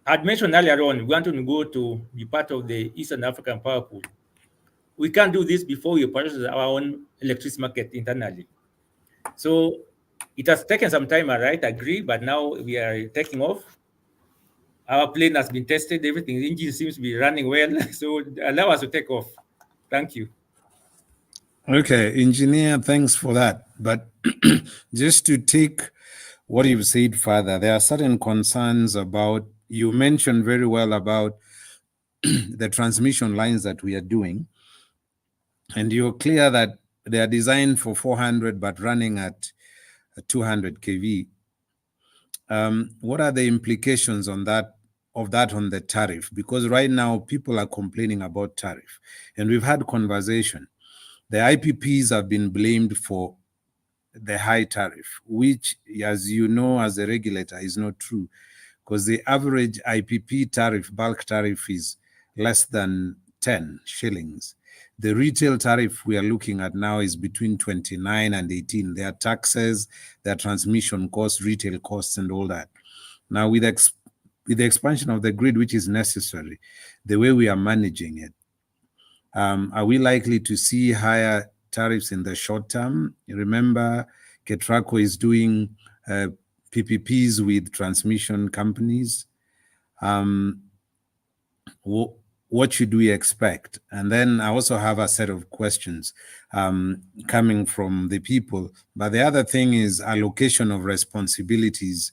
[SPEAKER 3] I'd mentioned earlier on, we want to go to be part of the Eastern African Power Pool. We can't do this before we operate our own electricity market internally. So it has taken some time, I agree, but now we are taking off. Our plane has been tested, everything, the engine seems to be running well, so allow us to take off. Thank you.
[SPEAKER 2] Okay, engineer, thanks for that. But just to take what you've said further, there are certain concerns about, you mentioned very well about the transmission lines that we are doing. And you're clear that they are designed for 400, but running at 200 kV. What are the implications on that on the tariff? Because right now people are complaining about tariff, and we've had conversation. The IPPs have been blamed for the high tariff, which, as you know, as a regulator, is not true, because the average IPP tariff, bulk tariff, is less than 10 shillings. The retail tariff we are looking at now is between 29 and 18. There are taxes, there are transmission costs, retail costs, and all that. Now, with the expansion of the grid, which is necessary, the way we are managing it, are we likely to see higher tariffs in the short term? Remember, KETRACO is doing PPPs with transmission companies. What should we expect? And then I also have a set of questions coming from the people. But the other thing is allocation of responsibilities,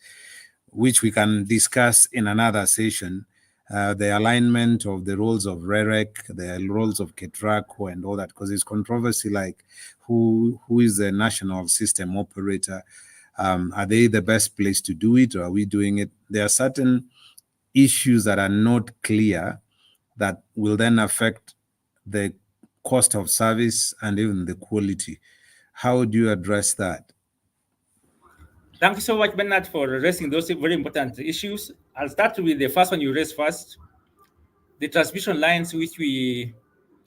[SPEAKER 2] which we can discuss in another session. The alignment of the roles of REREC, the roles of KETRACO, and all that, because it's controversy like who is the national system operator? Are they the best place to do it, or are we doing it? There are certain issues that are not clear that will then affect the cost of service and even the quality. How do you address that?
[SPEAKER 3] Thank you so much, Bernard, for raising those very important issues. I'll start with the first one you raised first. The transmission lines which we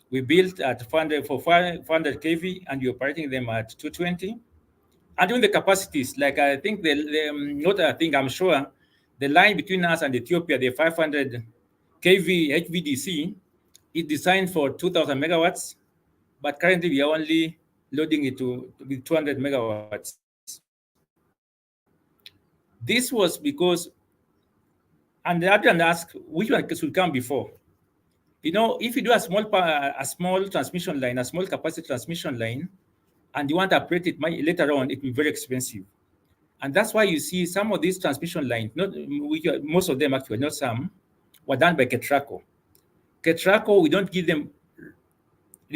[SPEAKER 3] built at 400 kV, and we're operating them at 220. And even the capacities, like I think I'm sure the line between us and Ethiopia, the 500 kV HVDC, is designed for 2,000 megawatts, but currently we are only loading it to 200 megawatts. This was because, and the other asked which one should come before. If you do a small transmission line, a small capacity transmission line, and you want to operate it later on, it will be very expensive. And that's why you see some of these transmission lines, most of them actually, not some, were done by KETRACO. KETRACO, we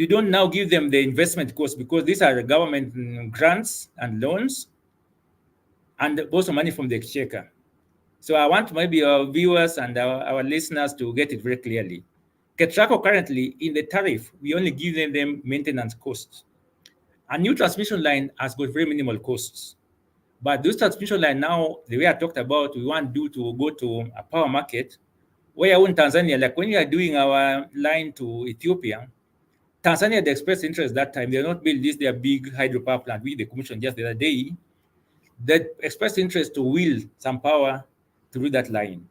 [SPEAKER 3] don't now give them the investment cost, because these are government grants and loans, and also money from the exchequer. So I want maybe our viewers and our listeners to get it very clearly. KETRACO currently, in the tariff, we only give them maintenance costs. A new transmission line has got very minimal costs. But those transmission line now, the way I talked about, we want to go to a power market, where in Tanzania, like when you are doing our line to Ethiopia, Tanzania had expressed interest that time. They not build this, their big hydropower plant, which they commissioned just the other day. They expressed interest to wheel some power through that line.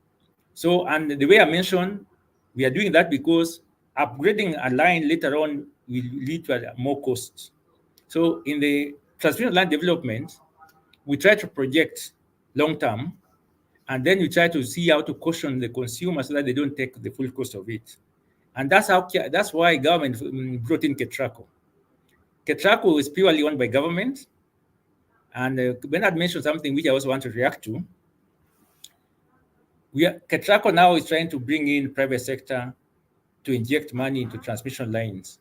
[SPEAKER 3] So, and the way I mentioned, we are doing that because upgrading a line later on will lead to more costs. So in the transmission line development, we try to project long term, and then we try to see how to caution the consumer so that they don't take the full cost of it. And that's why government brought in KETRACO. KETRACO is purely owned by government. And Bernard mentioned something which I also want to react to. KETRACO now is trying to bring in private sector to inject money into transmission lines.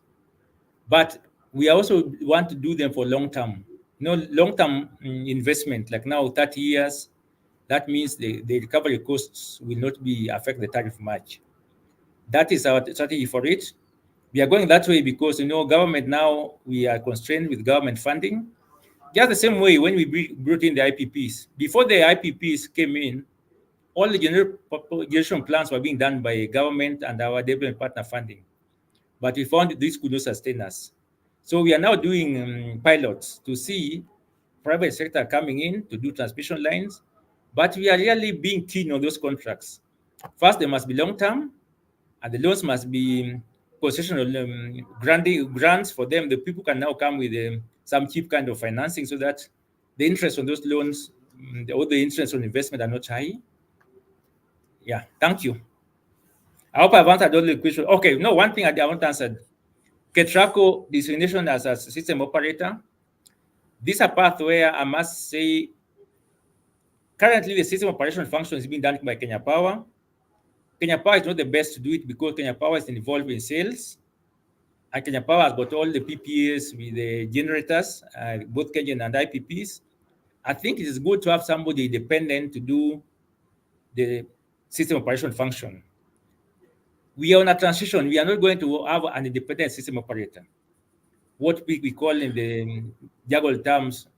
[SPEAKER 3] But we also want to do them for long term. Long-term investment, like now 30 years, that means the recovery costs will not affect the tariff much. That is our strategy for it. We are going that way because, government now, we are constrained with government funding. Just the same way when we brought in the IPPs. Before the IPPs came in, all the generation plans were being done by government and our development partner funding. But we found this could not sustain us. So we are now doing pilots to see private sector coming in to do transmission lines, but we are really being keen on those contracts. First, they must be long-term, and the loans must be concessional grants for them. The people can now come with some cheap kind of financing so that the interest on those loans or the interest on investment are not high. Yeah, thank you. I hope I've answered all the questions. Okay, no, one thing I haven't answered. KETRACO designation as a system operator. This is a path where I must say, currently the system operation function is being done by Kenya Power. Kenya Power is not the best to do it because Kenya Power is involved in sales. And Kenya Power has got all the PPAs with the generators, both Kenyan and IPPs. I think it is good to have somebody independent to do the system operation function. We are on a transition. We are not going to have an independent system operator. What we call in the jargon terms,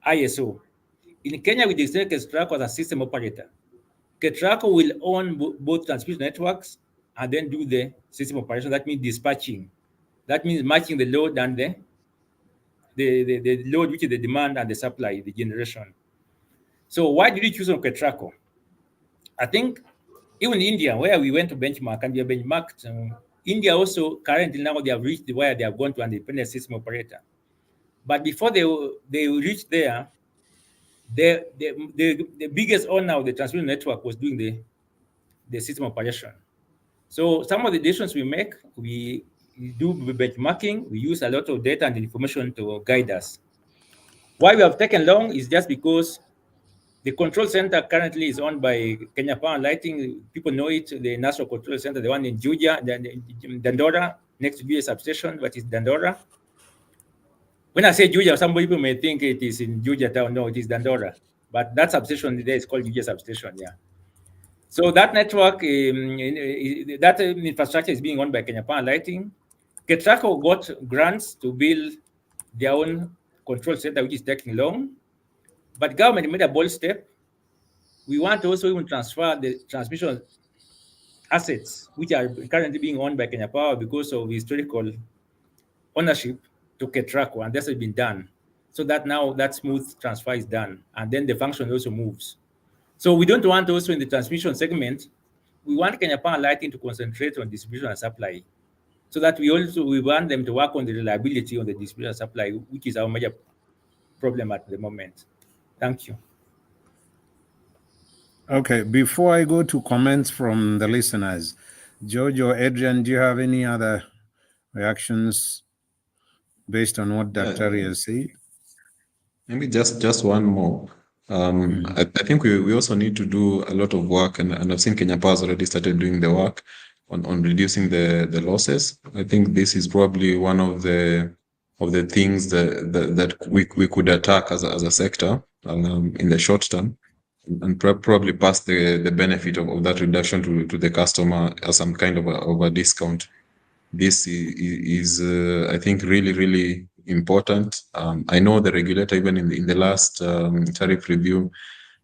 [SPEAKER 3] ISO. In Kenya, we designate KETRACO as a system operator. KETRACO will own both transmission networks and then do the system operation. That means dispatching. That means matching the load and the load, which is the demand and the supply, the generation. So why did we choose on KETRACO? I think even India, where we went to benchmark and we have benchmarked, India also currently now they have reached where they have gone to an independent system operator. But before they reached there, the biggest owner of the transmission network was doing the system operation. So some of the decisions we make, we do benchmarking, we use a lot of data and information to guide us. Why we have taken long is just because the control center currently is owned by Kenya Power and Lighting. People know it, the National Control Center, the one in Juja, Dandora, next to Juja substation, but it's Dandora. When I say Juja, some people may think it is in Juja town. No, it is Dandora. But that substation there is called Juja substation, yeah. So that network, that infrastructure is being owned by Kenya Power and Lighting. KETRACO got grants to build their own control center, which is taking long. But government made a bold step. We want to also even transfer the transmission assets, which are currently being owned by Kenya Power because of historical ownership, to KETRACO, and that's been done. So that now that smooth transfer is done, and then the function also moves. So we don't want also in the transmission segment, we want Kenya Power Lighting to concentrate on distribution and supply, so that we want them to work on the reliability on the distribution and supply, which is our major problem at the moment. Thank you.
[SPEAKER 2] Okay, before I go to comments from the listeners, George or Adrian, do you have any other reactions based on what Dr. has said?
[SPEAKER 5] Maybe just one more. I think we also need to do a lot of work, and I've seen Kenya Power's already started doing the work on reducing the losses. I think this is probably one of the things that we could attack as a sector in the short term, and probably pass the benefit of that reduction to the customer as some kind of a discount. This is I think really important. I know the regulator, even in the last tariff review,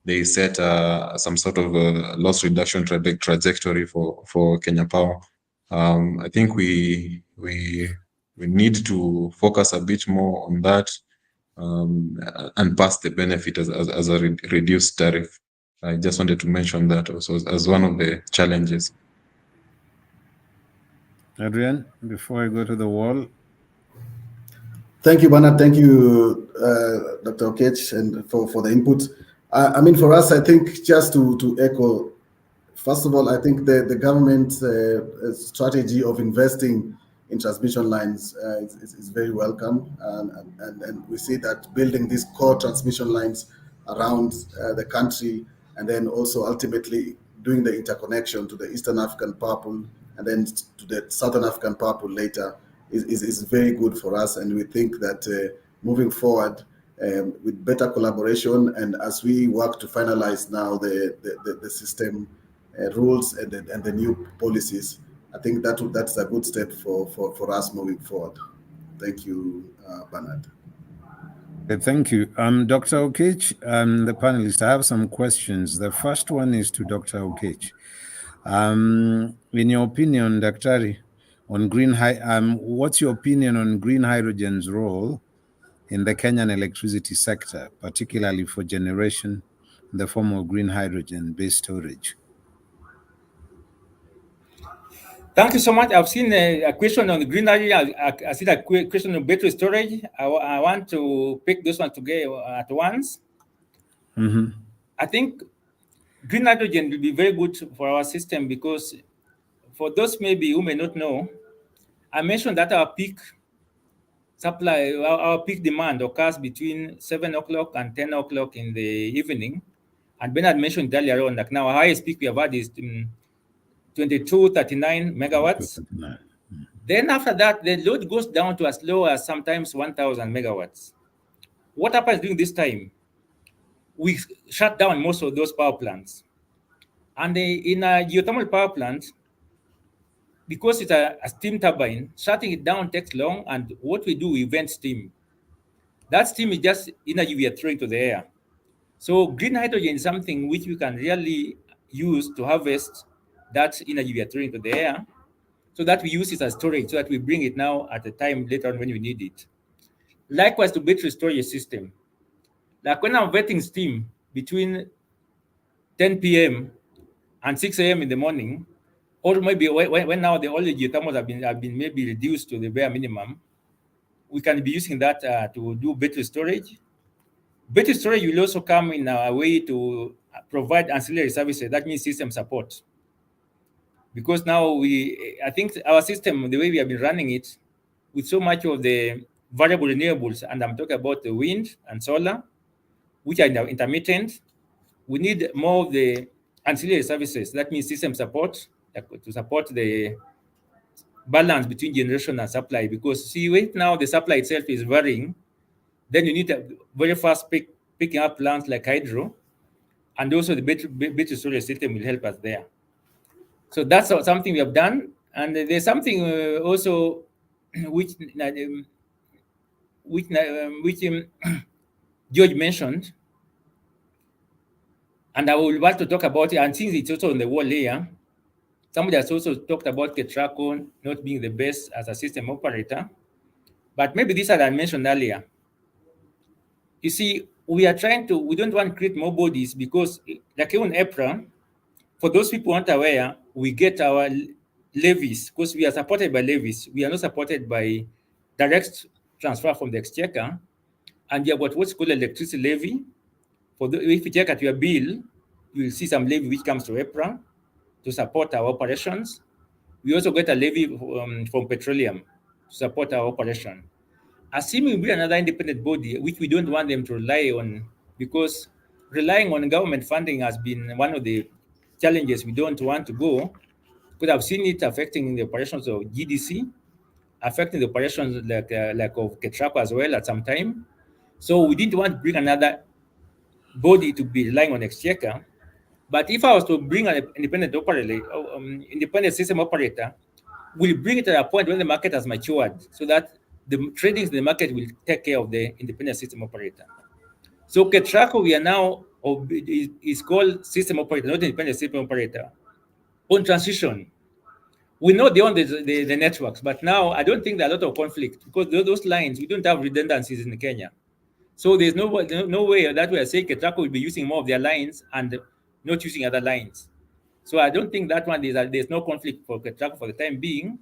[SPEAKER 5] they set some sort of a loss reduction trajectory for Kenya Power. I think we need to focus a bit more on that and pass the benefit as a reduced tariff. I just wanted to mention that also as one of the challenges.
[SPEAKER 2] Adrian, before I go to the wall.
[SPEAKER 4] Thank you, Bernard. Thank you, Dr. Okech, and for the input. I mean, for us, I think just to echo, first of all, I think the government's strategy of investing in transmission lines is very welcome, and we see that building these core transmission lines around the country, and then also ultimately doing the interconnection to the Eastern African Power Pool and then to the Southern African Power Pool later is very good for us, and we think that moving forward with better collaboration, and as we work to finalize now the system rules and the new policies, I think that's a good step for us moving forward. Thank you, Bernard.
[SPEAKER 2] Thank you. Dr. Okech, the panelists, I have some questions. The first one is to Dr. Okech. In your opinion, Daktari, on what's your opinion on green hydrogen's role in the Kenyan electricity sector, particularly for generation in the form of green hydrogen-based storage?
[SPEAKER 3] Thank you so much. I've seen a question on the green hydrogen. I see a question on battery storage. I want to pick this one together at once.
[SPEAKER 2] Mm-hmm.
[SPEAKER 3] I think green hydrogen will be very good for our system because for those maybe who may not know, I mentioned that our peak supply, our peak demand occurs between 7 o'clock and 10 o'clock in the evening. And Bernard mentioned earlier on, like now our highest peak we have had is 2239 megawatts.
[SPEAKER 2] 239.
[SPEAKER 3] Then after that, the load goes down to as low as sometimes 1000 megawatts. What happens during this time? We shut down most of those power plants. And in a geothermal power plant, because it's a steam turbine, shutting it down takes long, and what we do, we vent steam. That steam is just energy we are throwing to the air. So green hydrogen is something which we can really use to harvest that energy we are throwing to the air, so that we use it as storage, so that we bring it now at a time later on when we need it. Likewise to battery storage system. Like when I'm venting steam between 10 p.m. and 6 a.m. in the morning, or maybe when now all the geothermals have been maybe reduced to the bare minimum, we can be using that to do battery storage. Battery storage will also come in a way to provide ancillary services. That means system support. Because now I think our system, the way we have been running it, with so much of the variable renewables, and I'm talking about the wind and solar, which are intermittent, we need more of the ancillary services. That means system support, to support the balance between generation and supply. Because see, right now the supply itself is varying. Then you need a very fast picking up plants like hydro, and also the battery storage system will help us there. So that's something we have done. And there's something also which George mentioned, and I will want to talk about it. And since it's also on the wall here, somebody has also talked about Ketraco not being the best as a system operator. But maybe this that I mentioned earlier. You see, we don't want to create more bodies because, like even EPRA, for those people who aren't aware, we get our levies because we are supported by levies. We are not supported by direct transfer from the exchequer. And you have what's called electricity levy. If you check at your bill, you will see some levy which comes to EPRA to support our operations. We also get a levy from petroleum to support our operation. Assuming we build another independent body, which we don't want them to rely on, because relying on government funding has been one of the challenges we don't want to go, because I've seen it affecting the operations of GDC, affecting the operations like of Ketraco as well at some time. So we didn't want to bring another body to be relying on exchequer. But if I was to bring an independent operator, independent system operator, we'll bring it to a point when the market has matured, so that the tradings in the market will take care of the independent system operator. So KETRACO, we are now, is called system operator, not independent system operator. On transition, we know they own the networks, but now I don't think there are a lot of conflict because those lines, we don't have redundancies in Kenya. So there's no way that we are saying KETRACO will be using more of their lines and not using other lines. So I don't think that one, there's no conflict for KETRACO for the time being.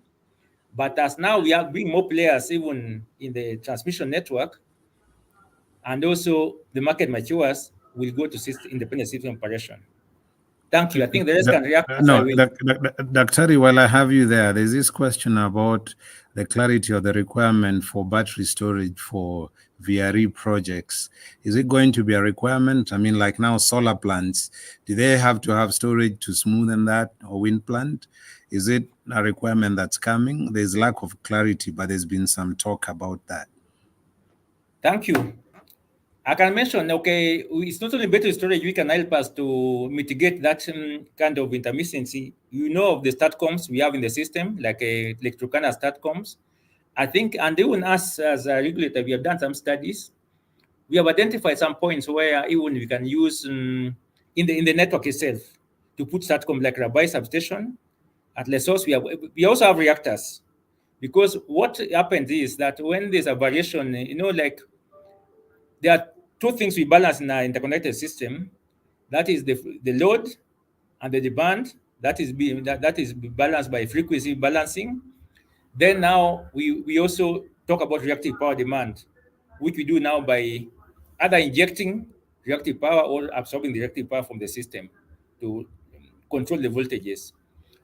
[SPEAKER 3] But as now we are bringing more players even in the transmission network, and also the market matures, we'll go to independent system operation. Thank you. I think the rest can react.
[SPEAKER 2] No, Dr. while I have you there's this question about the clarity of the requirement for battery storage for VRE projects. Is it going to be a requirement? I mean, like now solar plants, do they have to have storage to smoothen that, or wind plant? Is it a requirement that's coming? There's lack of clarity, but there's been some talk about that.
[SPEAKER 3] Thank you. I can mention, okay, it's not only battery storage, we can help us to mitigate that kind of intermittency. You know of the STATCOMs we have in the system, like Electrocana STATCOMs. I think, and even us as a regulator, we have done some studies. We have identified some points where even we can use in the network itself to put STATCOM, like Rabai substation. At Lesos, we also have reactors. Because what happens is that when there's a variation, like there are two things we balance in our interconnected system. That is the load and the demand. That is balanced by frequency balancing. Then now we also talk about reactive power demand, which we do now by either injecting reactive power or absorbing the reactive power from the system to control the voltages.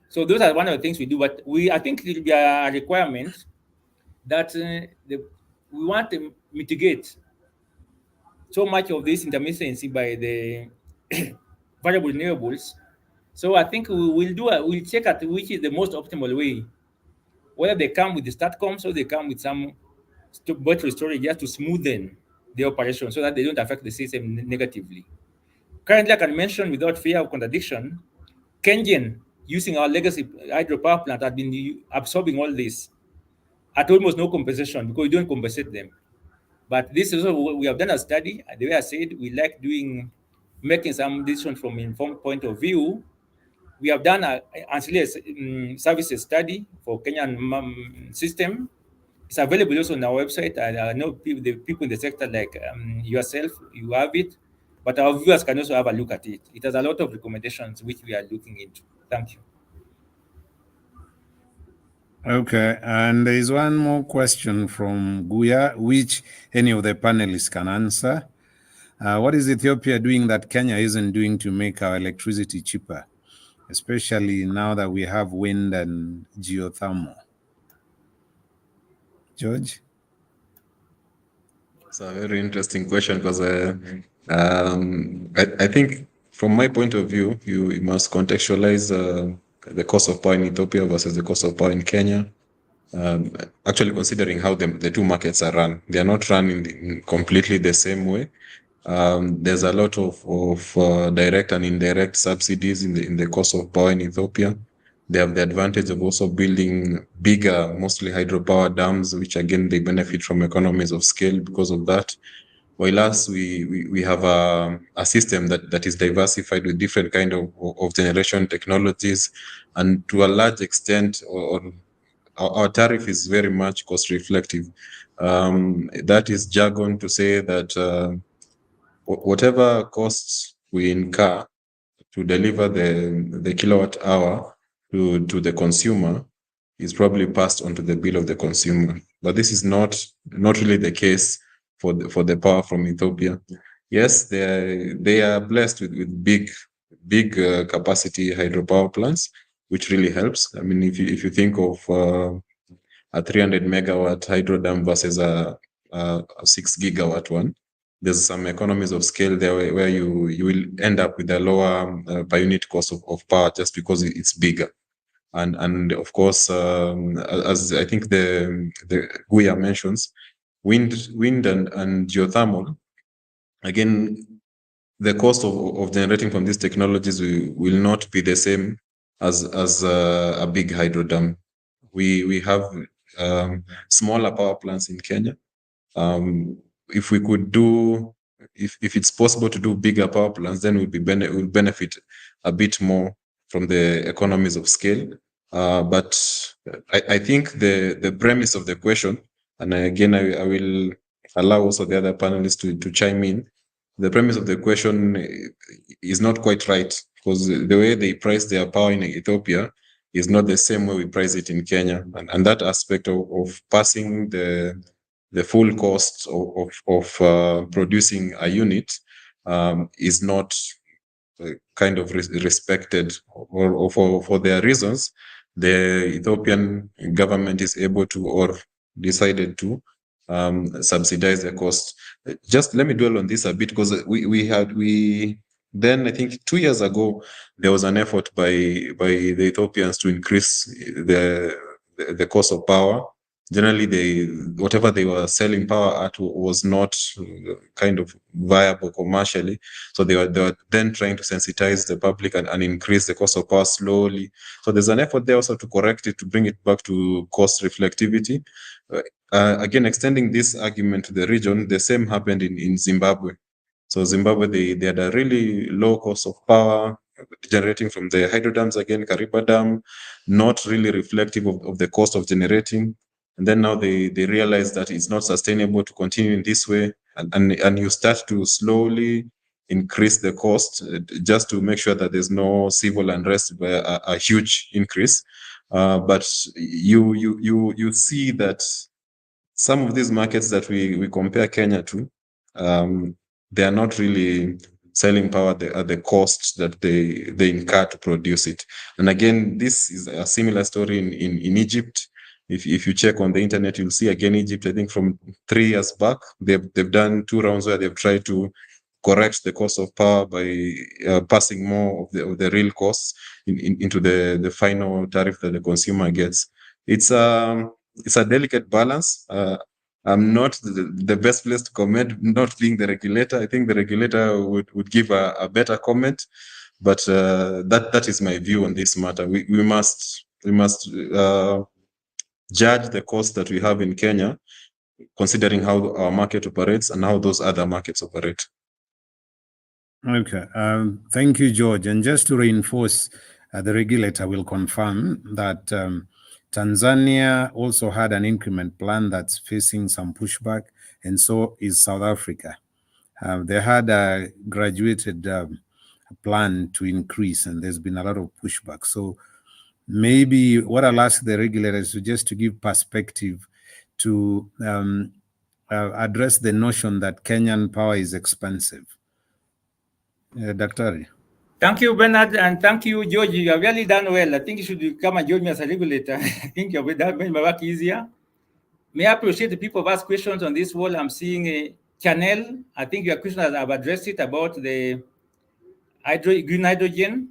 [SPEAKER 3] So those are one of the things we do. But I think it will be a requirement that we want to mitigate so much of this intermittency by the variable renewables. So I think we'll check at which is the most optimal way, whether they come with the STATCOMs or they come with some battery storage just to smoothen the operation so that they don't affect the system negatively. Currently, I can mention without fear of contradiction, Kenyan, using our legacy hydropower plant, have been absorbing all this at almost no compensation because we don't compensate them. But this is what we have done a study. The way I said, we like making some decisions from informed point of view. We have done an ancillary services study for Kenyan system. It's available also on our website. I know the people in the sector like yourself, you have it, but our viewers can also have a look at it. It has a lot of recommendations which we are looking into. Thank you.
[SPEAKER 2] Okay, and there is one more question from Guya, which any of the panelists can answer. What is Ethiopia doing that Kenya isn't doing to make our electricity cheaper, especially now that we have wind and geothermal? George?
[SPEAKER 5] It's a very interesting question because I think from my point of view, you must contextualize the cost of power in Ethiopia versus the cost of power in Kenya. Actually considering how the two markets are run. They are not run in completely the same way. There's a lot of direct and indirect subsidies in the cost of power in Ethiopia. They have the advantage of also building bigger, mostly hydropower dams, which again, they benefit from economies of scale because of that. While us, we have a system that is diversified with different kind of generation technologies, and to a large extent, our tariff is very much cost reflective. That is jargon to say that whatever costs we incur to deliver the kilowatt hour to the consumer is probably passed on to the bill of the consumer. But this is not really the case for the power from Ethiopia. Yes, they are blessed with big capacity hydropower plants, which really helps. I mean, if you think of a 300 megawatt hydro dam versus a 6 gigawatt one, there's some economies of scale there where you will end up with a lower per unit cost of power just because it's bigger. And of course, as I think the Guya mentions, wind and geothermal, again, the cost of generating from these technologies will not be the same as a big hydro dam. We have smaller power plants in Kenya. If we could do, if it's possible to do bigger power plants, then we'll benefit a bit more from the economies of scale. But I think the premise of the question, and again, I will allow also the other panelists to chime in. The premise of the question is not quite right, because the way they price their power in Ethiopia is not the same way we price it in Kenya. And that aspect of passing the full cost of producing a unit is not kind of respected, or for their reasons, the Ethiopian government is able to, or decided to, subsidize the cost. Just let me dwell on this a bit, because then I think 2 years ago there was an effort by the Ethiopians to increase the cost of power. Generally, whatever they were selling power at was not kind of viable commercially. So they were then trying to sensitize the public and increase the cost of power slowly. So there's an effort there also to correct it, to bring it back to cost reflectivity. Again, extending this argument to the region, the same happened in Zimbabwe. So Zimbabwe, they had a really low cost of power generating from the hydro dams, again, Kariba Dam, not really reflective of the cost of generating. And then now they realize that it's not sustainable to continue in this way. And you start to slowly increase the cost just to make sure that there's no civil unrest by a huge increase. But you see that some of these markets that we compare Kenya to, they are not really selling power at the cost that they incur to produce it. And again, this is a similar story in Egypt. If you check on the internet, you'll see again Egypt, I think from 3 years back, they've done 2 rounds where they've tried to correct the cost of power by passing more of the real costs into the final tariff that the consumer gets. It's a delicate balance. I'm not the best place to comment, not being the regulator. I think the regulator would give a better comment, but that is my view on this matter. We must judge the cost that we have in Kenya, considering how our market operates and how those other markets operate.
[SPEAKER 2] Okay, thank you, George. And just to reinforce, the regulator will confirm that Tanzania also had an increment plan that's facing some pushback, and so is South Africa. They had a graduated plan to increase, and there's been a lot of pushback. So maybe what I'll ask the regulators is just to give perspective to address the notion that Kenyan power is expensive. Daktari.
[SPEAKER 3] Thank you, Bernard, and thank you, George. You have really done well. I think you should come and join me as a regulator. I think you have made my work easier. May I appreciate the people who asked questions on this wall. I'm seeing a channel. I think your question I've addressed it about the green hydrogen.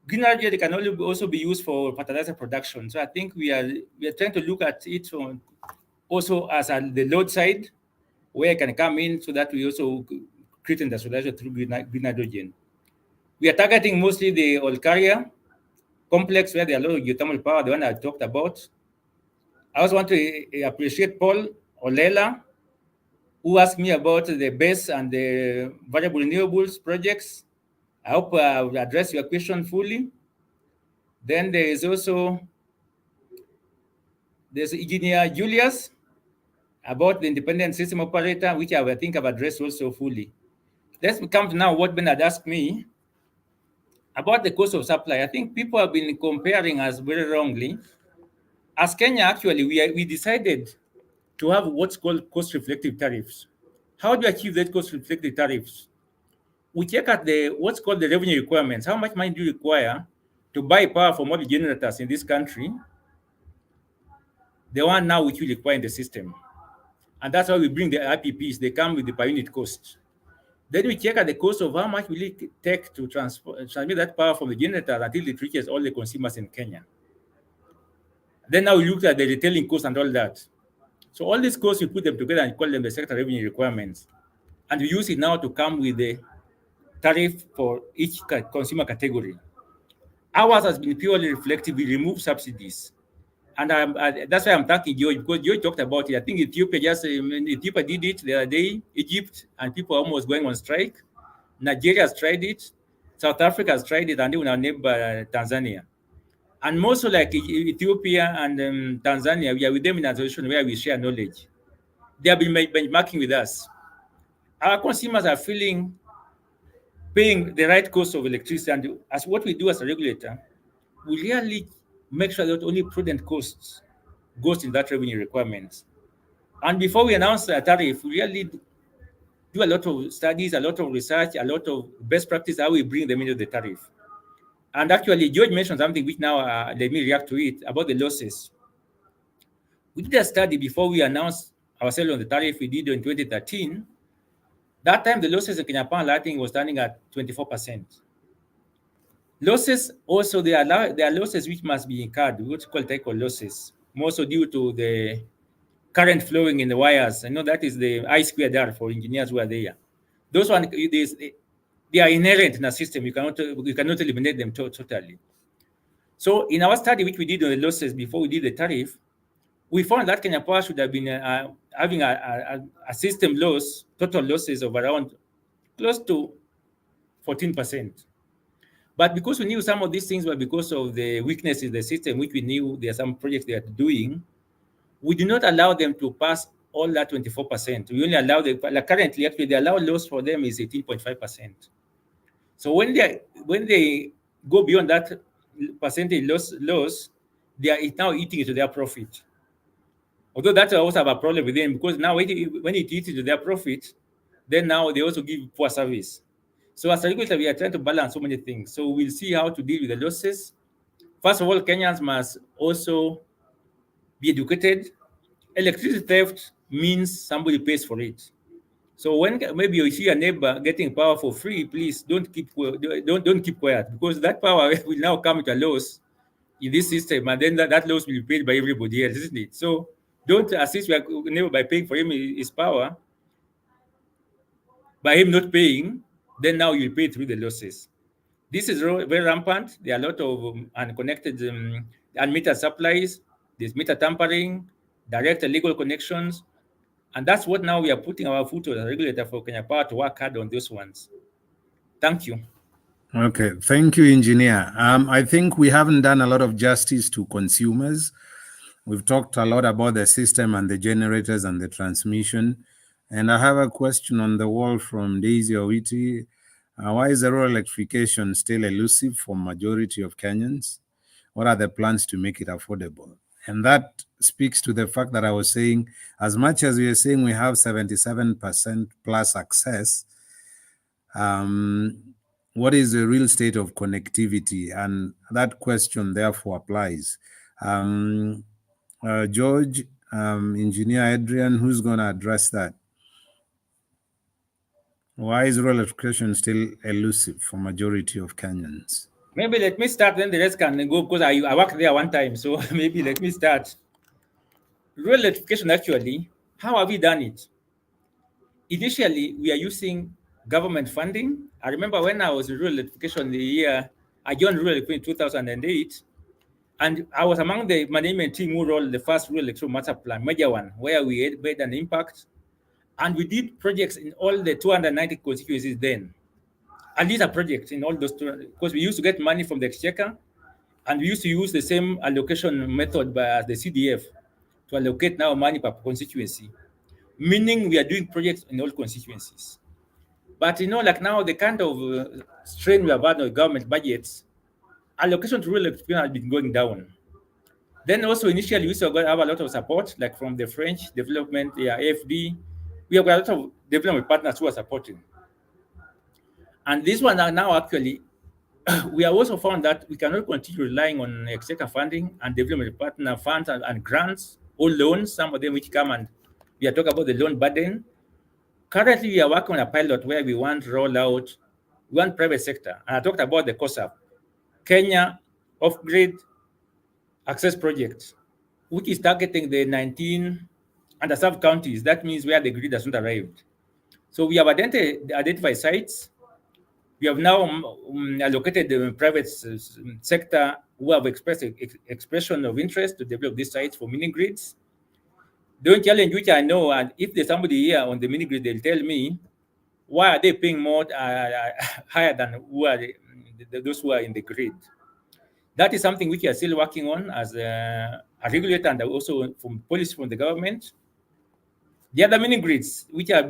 [SPEAKER 3] Green hydrogen can also be used for fertilizer production. So I think we are trying to look at it on also as on the load side, where it can come in, so that we also create industrialization through green hydrogen. We are targeting mostly the oil carrier complex, where there are a lot of geothermal power, the one I talked about. I also want to appreciate Paul Olela, who asked me about the BESS and the variable renewables projects. I hope I will address your question fully. Then there is also Engineer Julius about the independent system operator, which I think I've addressed also fully. Let's come to now what Bernard asked me about the cost of supply. I think people have been comparing us very wrongly. As Kenya, actually, we decided to have what's called cost-reflective tariffs. How do you achieve that cost-reflective tariffs? We check at what's called the revenue requirements. How much money do you require to buy power from all the generators in this country? The one now which we require in the system. And that's why we bring the IPPs. They come with the per unit cost. Then we check at the cost of how much will it take to transmit that power from the generator until it reaches all the consumers in Kenya. Then now we look at the retailing cost and all that. So all these costs, we put them together and call them the sector revenue requirements. And we use it now to come with the tariff for each consumer category. Ours has been purely reflective. We remove subsidies. And that's why I'm thanking George, because George talked about it. I think Ethiopia Ethiopia did it the other day. Egypt and people are almost going on strike. Nigeria has tried it. South Africa has tried it, and even our neighbor Tanzania. And more so like Ethiopia and Tanzania, we are with them in a situation where we share knowledge. They have been benchmarking with us. Our consumers are paying the right cost of electricity, and as what we do as a regulator, we really make sure that only prudent costs goes in that revenue requirements. And before we announce a tariff, we really do a lot of studies, a lot of research, a lot of best practice, how we bring them into the tariff. And actually, George mentioned something which now let me react to it about the losses. We did a study before we announced ourselves on the tariff we did in 2013. That time, the losses in Kenya Power Lighting was standing at 24%. Losses also, there are losses which must be incurred, which call technical losses, more so due to the current flowing in the wires. I know that is the I squared R for engineers who are there. Those ones, they are inherent in the system. You cannot eliminate them totally. So in our study, which we did on the losses before we did the tariff, we found that Kenya Power should have been having a system loss, total losses of around close to 14%. But because we knew some of these things were because of the weaknesses in the system, which we knew there are some projects they are doing, we did not allow them to pass all that 24%. We only allow them, like currently, actually, the allowed loss for them is 18.5%. So when they go beyond that percentage loss, they are now eating into their profit. Although that also have a problem with them, because now when it eats into their profit, then now they also give poor service. So as a regulator, we are trying to balance so many things. So we'll see how to deal with the losses. First of all, Kenyans must also be educated. Electricity theft means somebody pays for it. So when maybe you see a neighbor getting power for free, please don't keep quiet, because that power will now come at a loss in this system, and then that loss will be paid by everybody else, isn't it? So don't assist your neighbor by paying for him his power. By him not paying, then now you pay through the losses. This is very rampant. There are a lot of unconnected unmetered supplies. There's meter tampering, direct illegal connections. And that's what now we are putting our foot on the regulator for Kenya Power to work hard on those ones. Thank you.
[SPEAKER 2] Okay, thank you, engineer. I think we haven't done a lot of justice to consumers. We've talked a lot about the system and the generators and the transmission. And I have a question on the wall from Daisy Owiti. Why is the rural electrification still elusive for majority of Kenyans? What are the plans to make it affordable? And that speaks to the fact that I was saying, as much as we are saying we have 77% plus access, what is the real state of connectivity? And that question therefore applies. George, Engineer Adrian, who's going to address that? Why is rural electrification still elusive for majority of Kenyans?
[SPEAKER 3] Maybe let me start, then the rest can go, because I worked there one time. So maybe let me start. Rural electrification, actually, how have we done it? Initially, we are using government funding. I remember when I was in rural electrification I joined rural electrification in 2008. And I was among the management team who rolled the first rural electrification master plan, major one, where we made an impact. And we did projects in all the 290 constituencies then. And these are projects in all those, because we used to get money from the exchequer, and we used to use the same allocation method by the CDF to allocate now money per constituency, meaning we are doing projects in all constituencies. But like now, the kind of strain we have had on government budgets, allocation to rural electrification has been going down. Then also initially we used to have a lot of support, like from the French development, AFD. We have got a lot of development partners who are supporting. And this one are now actually, we have also found that we cannot continue relying on exchequer funding and development partner funds and grants or loans, some of them which come, and we are talking about the loan burden. Currently, we are working on a pilot where we want to roll out one private sector. And I talked about the COSAP, Kenya Off-Grid Access Project, which is targeting the 19 underserved counties. That means where the grid has not arrived. So we have identified sites We have now allocated the private sector who have expressed expression of interest to develop these sites for mini grids. The only challenge which I know, and if there's somebody here on the mini grid, they'll tell me why are they paying more higher than those who are in the grid. That is something which we are still working on as a regulator and also from policy from the government. The other mini grids, which are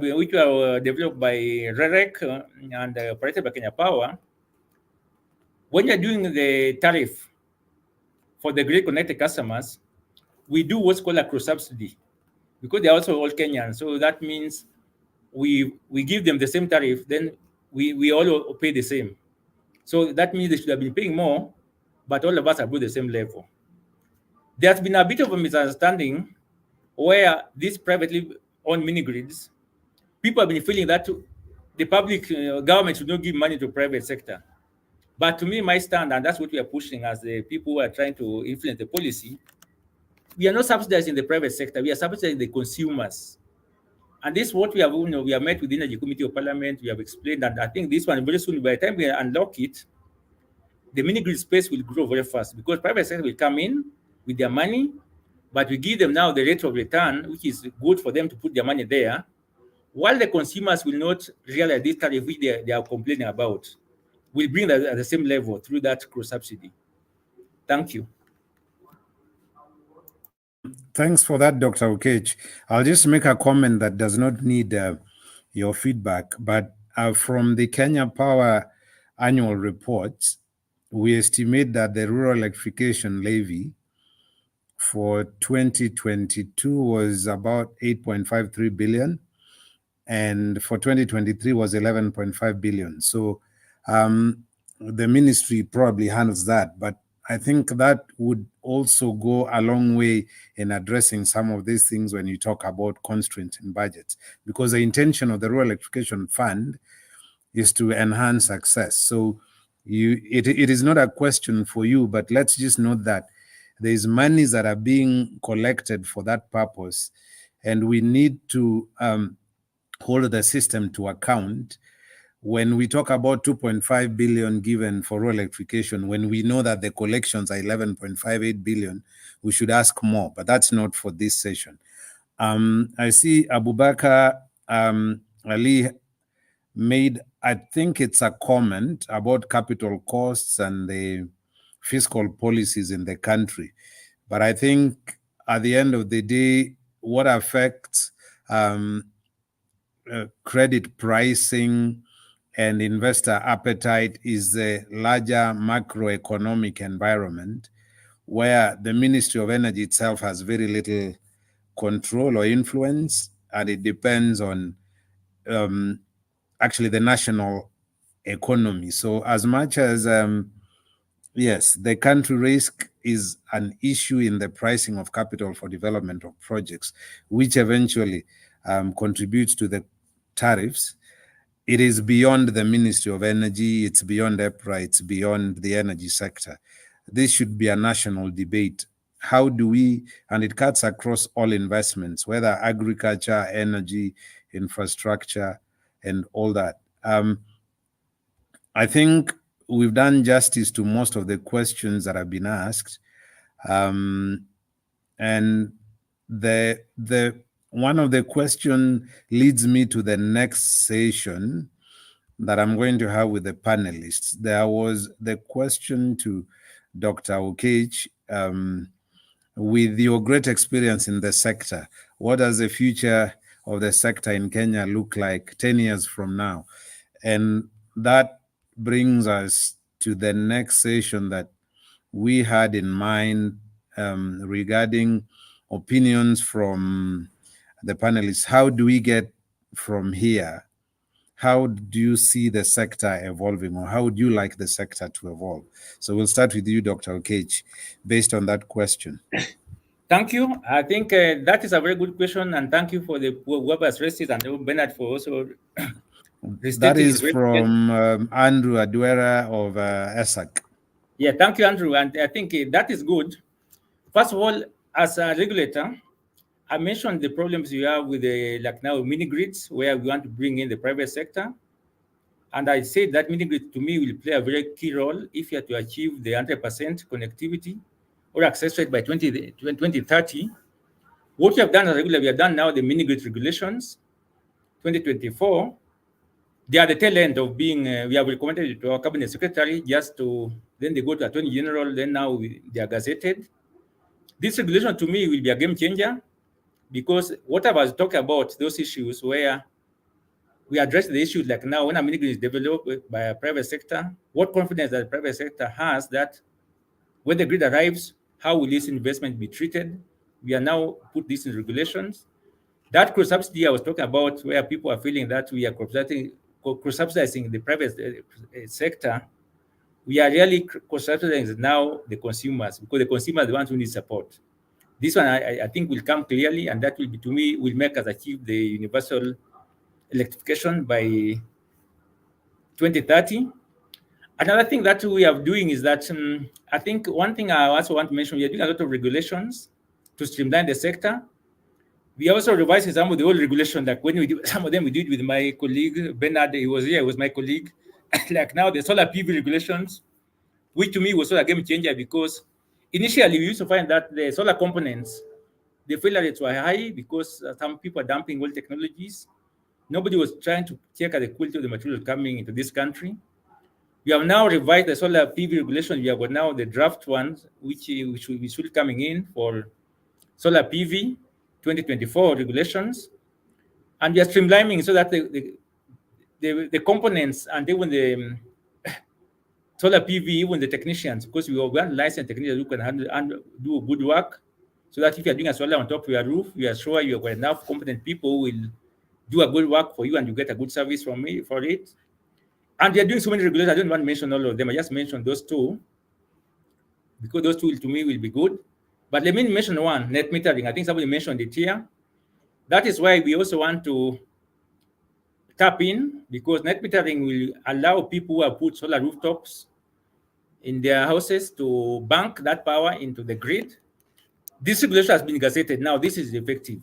[SPEAKER 3] developed by REREC and operated by Kenya Power, when you're doing the tariff for the grid connected customers, we do what's called a cross subsidy because they're also all Kenyan. So that means we give them the same tariff, then we all pay the same. So that means they should have been paying more, but all of us are both the same level. There's been a bit of a misunderstanding where these privately owned mini grids, people have been feeling that the public government should not give money to private sector. But to me, my stand, and that's what we are pushing as the people who are trying to influence the policy, we are not subsidizing the private sector, we are subsidizing the consumers. And this is what we have, we have met with the Energy Committee of Parliament, we have explained, and I think this one very soon, by the time we unlock it, the mini grid space will grow very fast because private sector will come in with their money, but we give them now the rate of return, which is good for them to put their money there, while the consumers will not realize this tariff which they are complaining about. Will bring that at the same level through that cross subsidy. Thank you.
[SPEAKER 2] Thanks for that, Dr. Okech. I'll just make a comment that does not need your feedback, but from the Kenya Power annual report, we estimate that the rural electrification levy for 2022 was about 8.53 billion, and for 2023 was 11.5 billion. So the ministry probably handles that, but I think that would also go a long way in addressing some of these things when you talk about constraints in budgets, because the intention of the Rural Electrification Fund is to enhance access. So it is not a question for you, but let's just note that there's monies that are being collected for that purpose, and we need to hold the system to account. When we talk about 2.5 billion given for rural electrification, when we know that the collections are 11.58 billion, we should ask more, but that's not for this session. I see Abubakar Ali made, I think it's a comment about capital costs and the fiscal policies in the country. But I think at the end of the day, what affects credit pricing and investor appetite is the larger macroeconomic environment where the Ministry of Energy itself has very little control or influence, and it depends on actually the national economy. So as much as, yes, the country risk is an issue in the pricing of capital for development of projects, which eventually contributes to the tariffs, it is beyond the Ministry of Energy, it's beyond EPRA, it's beyond the energy sector. This should be a national debate. How do we, and it cuts across all investments, whether agriculture, energy, infrastructure, and all that. I think we've done justice to most of the questions that have been asked. And the one of the question leads me to the next session that I'm going to have with the panelists. There was the question to Dr. Okech, with your great experience in the sector, what does the future of the sector in Kenya look like 10 years from now? And that brings us to the next session that we had in mind regarding opinions from the panelists. How do we get from here? How do you see the sector evolving, or how would you like the sector to evolve? So we'll start with you, Dr. Okech, based on that question.
[SPEAKER 3] Thank you. I think that is a very good question, and thank you for the whoever has raised it, and Bernard for also
[SPEAKER 2] that is from Andrew Adwera of ESAK.
[SPEAKER 3] Yeah, thank you, Andrew. And I think that is good. First of all, as a regulator, I mentioned the problems you have with the like now mini grids, where we want to bring in the private sector. And I said that mini grid to me will play a very key role if you are to achieve the 100% connectivity or access rate by 2030. What we have done as regular, we have done now the mini grid regulations, 2024. They are the tail end of being, we have recommended it to our cabinet secretary just to, then they go to Attorney General, then now they are gazetted. This regulation to me will be a game changer because what I was talking about, those issues where we address the issues like now when a mini grid is developed by a private sector, what confidence that the private sector has that when the grid arrives, how will this investment be treated? We are now put this in regulations. That cross-subsidy I was talking about, where people are feeling that we are cross-subsidizing the private sector, we are really cross-subsidizing now the consumers because the consumers are the ones who need support. This one I think will come clearly, and that will be, to me, will make us achieve the universal electrification by 2030. Another thing that we are doing is that I think one thing I also want to mention, we are doing a lot of regulations to streamline the sector. We also revised some of the old regulation, like when we do some of them, we did with my colleague Bernard. He was here, he was my colleague. Like now the solar PV regulations, which to me was a game changer because initially we used to find that the solar components, the failure rates were high because some people are dumping old technologies. Nobody was trying to check the quality of the material coming into this country. We have now revised the solar PV regulation. We have got now the draft ones, which should be coming in for solar PV 2024 regulations. And we are streamlining so that the components and even the solar PV, even the technicians, because we want licensed technicians who can do good work, so that if you are doing a solar on top of your roof, we are sure you have got enough competent people who will do a good work for you and you get a good service from me for it. And we are doing so many regulations. I don't want to mention all of them. I just mentioned those two because those two to me will be good. But let me mention one, net metering. I think somebody mentioned it here. That is why we also want to tap in, because net metering will allow people who have put solar rooftops in their houses to bank that power into the grid. This regulation has been gazetted. Now this is effective.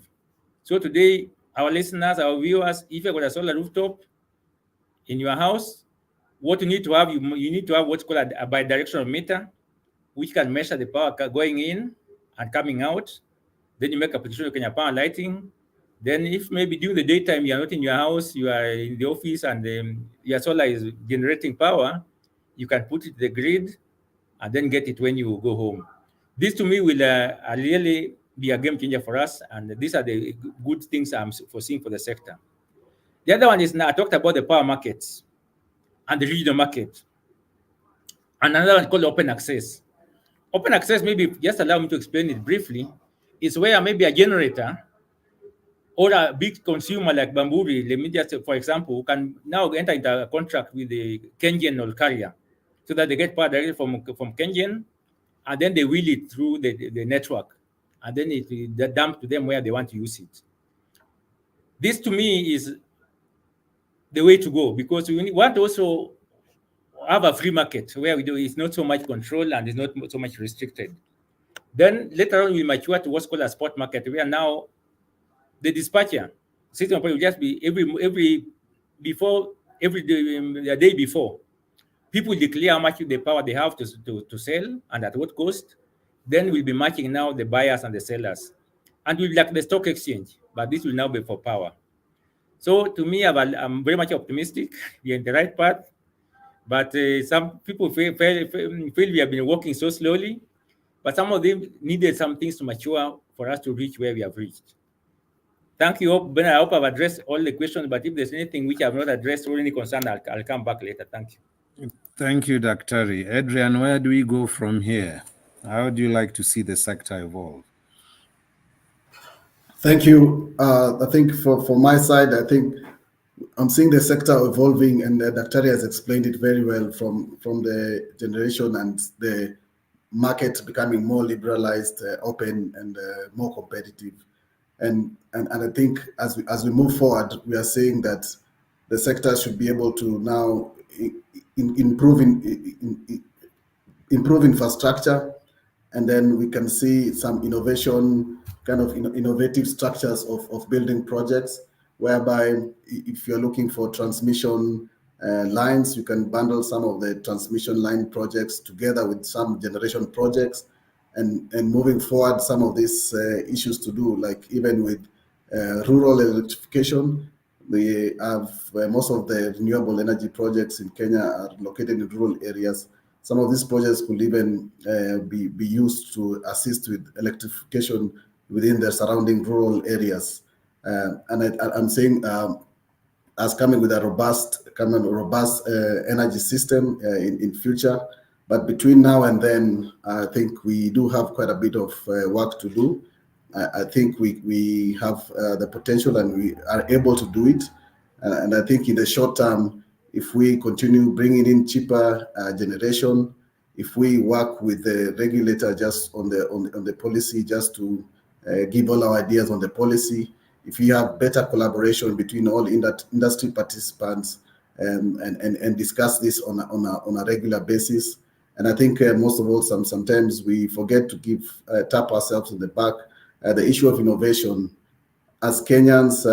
[SPEAKER 3] So today, our listeners, our viewers, if you've got a solar rooftop in your house, what you need to have, you need to have what's called a bidirectional meter, which can measure the power going in and coming out. Then you make a petition to Kenya Power Lighting. Then if maybe during the daytime you are not in your house, you are in the office and your solar is generating power, you can put it to the grid and then get it when you go home. This to me will really be a game changer for us, and these are the good things I'm foreseeing for the sector. The other one is now I talked about the power markets and the regional market. Another one called open access. Open access, maybe just allow me to explain it briefly, is where maybe a generator or a big consumer like Bamburi, let me just, for example, can now enter into a contract with the Kenyan or carrier so that they get power directly from Kenyan, and then they wheel it through the network, and then it dumped to them where they want to use it. This to me is the way to go, because we want to also have a free market where it's not so much control and it's not so much restricted. Then later on we mature to what's called a spot market, where now the dispatcher system will just be the day before, people declare how much the power they have to sell and at what cost. Then we'll be matching now the buyers and the sellers, and we'll be like the stock exchange, but this will now be for power. So to me, I'm very much optimistic. We're in the right path, but some people feel we have been walking so slowly, but some of them needed some things to mature for us to reach where we have reached. Thank you, Ben. I hope I've addressed all the questions, but if there's anything which I've not addressed or any concern, I'll come back later. Thank you.
[SPEAKER 2] Thank you, Dr. Adrian, where do we go from here? How do you like to see the sector evolve?
[SPEAKER 4] Thank you. I think for my side, I think I'm seeing the sector evolving, and Dr. has explained it very well from the generation and the market becoming more liberalized, open, and more competitive. And I think as we move forward, we are saying that the sector should be able to now improve infrastructure, and then we can see some innovation, kind of innovative structures of building projects, whereby if you're looking for transmission lines. You can bundle some of the transmission line projects together with some generation projects, and moving forward, some of these issues to do, like even with rural electrification. We have most of the renewable energy projects in Kenya are located in rural areas. Some of these projects could even be used to assist with electrification within the surrounding rural areas. And I'm saying as coming with a robust energy system in future. But between now and then, I think we do have quite a bit of work to do. I think we have the potential and we are able to do it. And I think in the short term, if we continue bringing in cheaper generation, if we work with the regulator just on the policy, just to give all our ideas on the policy, if we have better collaboration between all industry participants and discuss this on a regular basis. And I think most of all, sometimes we forget to tap ourselves on the back. The issue of innovation. As Kenyans,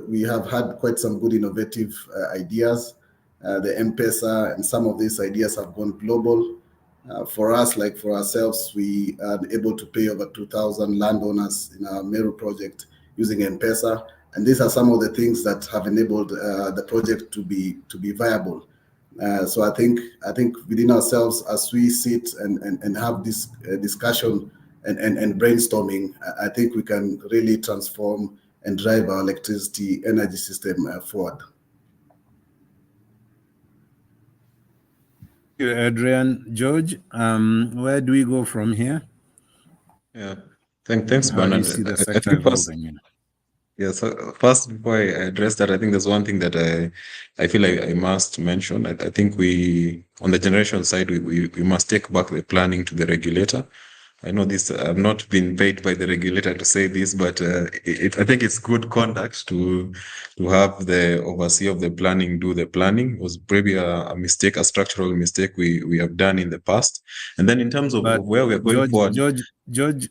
[SPEAKER 4] we have had quite some good innovative ideas. The M-Pesa and some of these ideas have gone global. For us, like for ourselves, we are able to pay over 2,000 landowners in our Meru project using M-Pesa. And these are some of the things that have enabled the project to be viable. So I think within ourselves, as we sit and have this discussion and brainstorming, I think we can really transform and drive our electricity energy system forward.
[SPEAKER 2] Thank you, Adrian. George, where do we go from here?
[SPEAKER 5] Yeah, thanks,
[SPEAKER 2] How do
[SPEAKER 5] Bernard.
[SPEAKER 2] you see the
[SPEAKER 5] I
[SPEAKER 2] sector
[SPEAKER 5] think first,
[SPEAKER 2] evolving?
[SPEAKER 5] yeah, so first, before I address that, I think there's one thing that I feel like I must mention. I think on the generation side, we must take back the planning to the regulator. I know this, I've not been paid by the regulator to say this, but I think it's good conduct to have the overseer of the planning do the planning. It was probably a mistake, a structural mistake we have done in the past. And then in terms of where we are going forward.
[SPEAKER 2] George,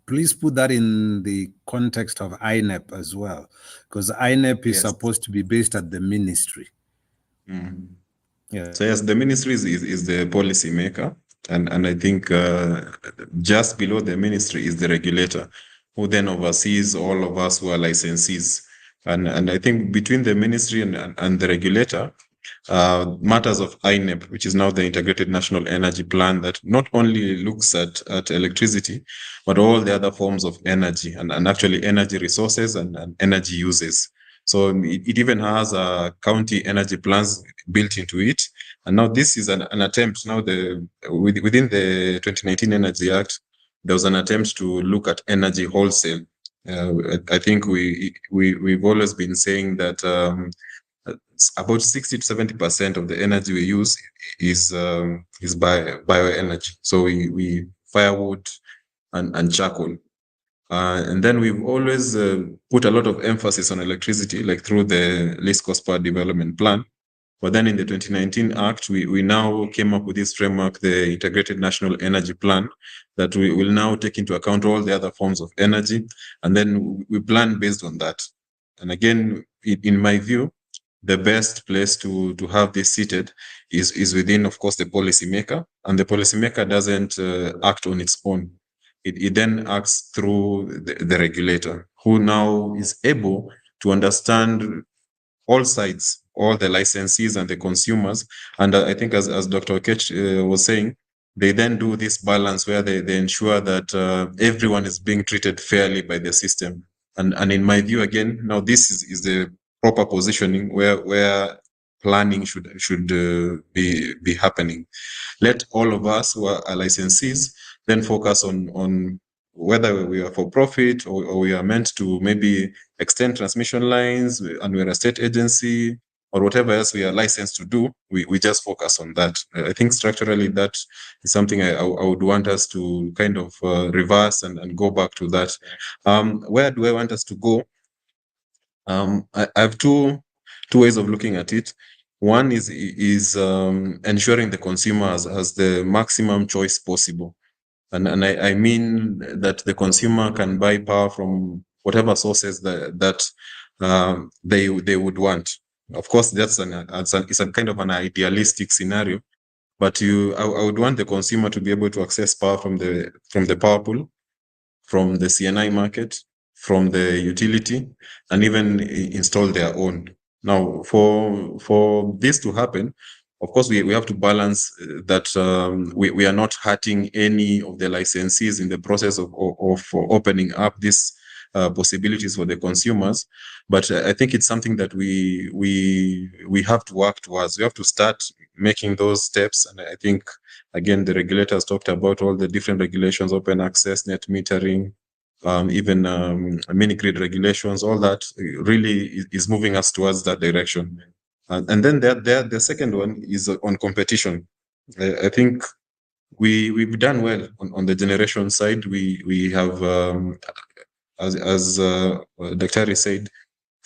[SPEAKER 2] please put that in the context of INEP as well, because INEP is supposed to be based at the ministry.
[SPEAKER 5] Mm.
[SPEAKER 2] Yeah.
[SPEAKER 5] So yes, the ministry is the policy maker. And I think just below the ministry is the regulator, who then oversees all of us who are licensees. And I think between the ministry and the regulator, matters of INEP, which is now the Integrated National Energy Plan, that not only looks at electricity, but all the other forms of energy and actually energy resources and energy uses. So it even has county energy plans built into it. And now this is an attempt. Now within the 2019 Energy Act, there was an attempt to look at energy wholesale. I think we've always been saying that about 60 to 70% of the energy we use is bioenergy. So we firewood and charcoal. And then we've always put a lot of emphasis on electricity, like through the least cost power development plan. But then in the 2019 Act, we now came up with this framework, the Integrated National Energy Plan, that we will now take into account all the other forms of energy. And then we plan based on that. And again, in my view, the best place to have this seated is within, of course, the policymaker. And the policymaker doesn't act on its own. It then acts through the regulator, who now is able to understand all sides, all the licensees and the consumers. And I think as Dr. Okech was saying, they then do this balance where they ensure that everyone is being treated fairly by the system. And in my view, again, now this is the proper positioning where planning should be happening. Let all of us who are licensees then focus on whether we are for profit or we are meant to maybe extend transmission lines and we're a state agency or whatever else we are licensed to do, we just focus on that. I think structurally that is something I would want us to kind of reverse and go back to that. Where do I want us to go? I have two ways of looking at it. One is ensuring the consumer has the maximum choice possible. And I mean that the consumer can buy power from whatever sources that they would want. Of course, it's a kind of an idealistic scenario, but I would want the consumer to be able to access power from the power pool, from the CNI market, from the utility, and even install their own. Now, for this to happen, of course, we have to balance that we are not hurting any of the licensees in the process of opening up these possibilities for the consumers. But I think it's something that we have to work towards. We have to start making those steps, and I think again the regulators talked about all the different regulations, open access, net metering, even mini grid regulations. All that really is moving us towards that direction. And then the second one is on competition. I think we've done well on the generation side. We have as Dr. said,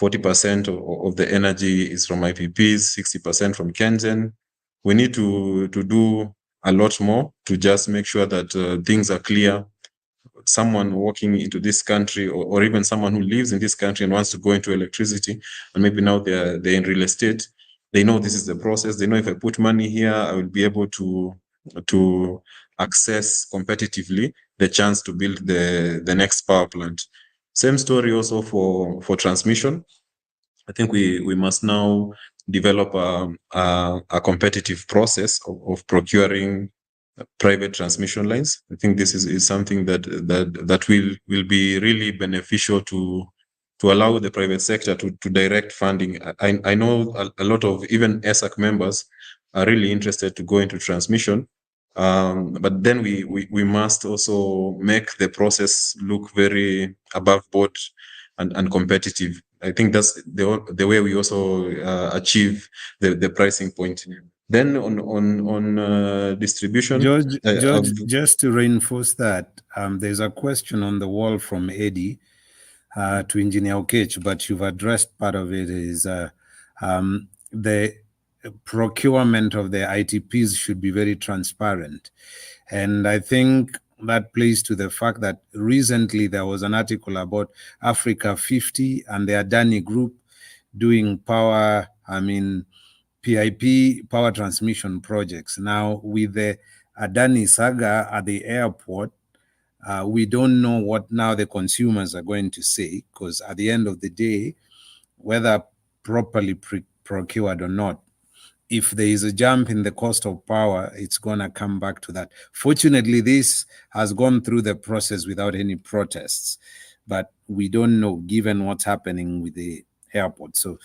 [SPEAKER 5] 40% of the energy is from IPPs, 60% from KenGen. We need to do a lot more to just make sure that things are clear. Someone walking into this country, or even someone who lives in this country and wants to go into electricity, and maybe now they're in real estate, they know this is the process. They know if I put money here, I will be able to access competitively the chance to build the next power plant. Same story also for transmission. I think we must now develop a competitive process of procuring private transmission lines. I think this is something that will be really beneficial to allow the private sector to direct funding. I know a lot of even ESAK members are really interested to go into transmission, but then we must also make the process look very above board and competitive. I think that's the way we also achieve the pricing point. Then on distribution,
[SPEAKER 2] George, just to reinforce that, there's a question on the wall from Eddie to Engineer Okech, but you've addressed part of it. Is the procurement of the ITPs should be very transparent, and I think that plays to the fact that recently there was an article about Africa 50 and the Adani Group doing power, PIP power transmission projects. Now, with the Adani saga at the airport, we don't know what now the consumers are going to say, because at the end of the day, whether properly procured or not, if there is a jump in the cost of power, it's going to come back to that. Fortunately, this has gone through the process without any protests, but we don't know given what's happening with the airport. So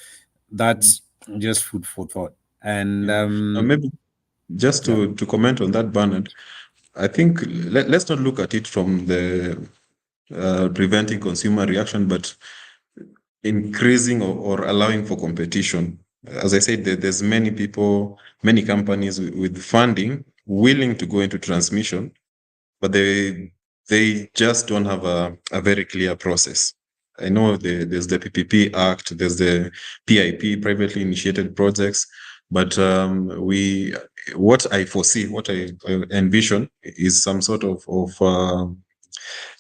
[SPEAKER 2] that's just food for thought. And
[SPEAKER 5] maybe just to comment on that, Bernard, I think let's not look at it from the preventing consumer reaction, but increasing or allowing for competition. As I said, there's many people, many companies with funding willing to go into transmission, but they just don't have a very clear process. I know there's the PPP Act, there's the PIP, privately initiated projects, but what I foresee, what I envision is some sort of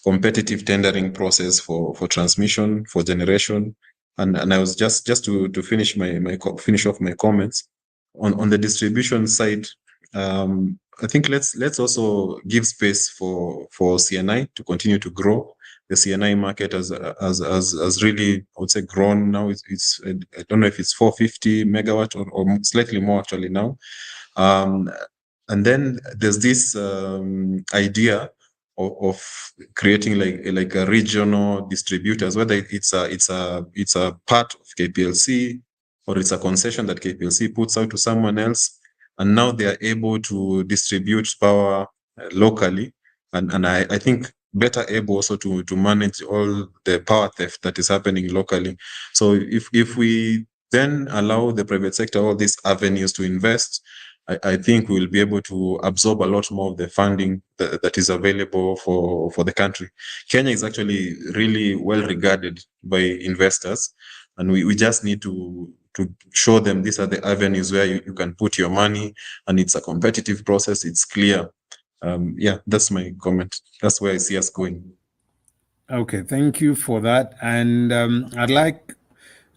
[SPEAKER 5] competitive tendering process for transmission, for generation. And I was just to finish finish off my comments on the distribution side. I think let's also give space for CNI to continue to grow. The CNI market has really, I would say, grown now. It's I don't know if it's 450 megawatt or slightly more actually now. And then there's this idea of creating like a regional distributors, whether it's a part of KPLC or it's a concession that KPLC puts out to someone else, and now they are able to distribute power locally, and I think better able also to manage all the power theft that is happening locally. So if we then allow the private sector all these avenues to invest, I think we'll be able to absorb a lot more of the funding that is available for the country. Kenya is actually really well regarded by investors, and we just need to show them these are the avenues where you can put your money, and it's a competitive process. It's clear. That's my comment. That's where I see us going.
[SPEAKER 2] Okay, thank you for that. And I'd like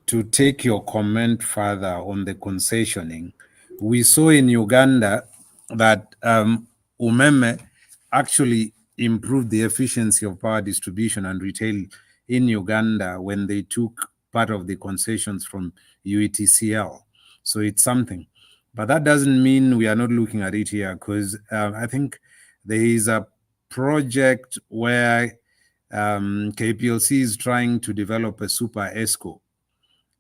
[SPEAKER 2] to take your comment further on the concessioning, we saw in Uganda that umeme actually improved the efficiency of power distribution and retail in Uganda when they took part of the concessions from UETCL. So it's something. But that doesn't mean we are not looking at it here, because I think there is a project where KPLC is trying to develop a super ESCO.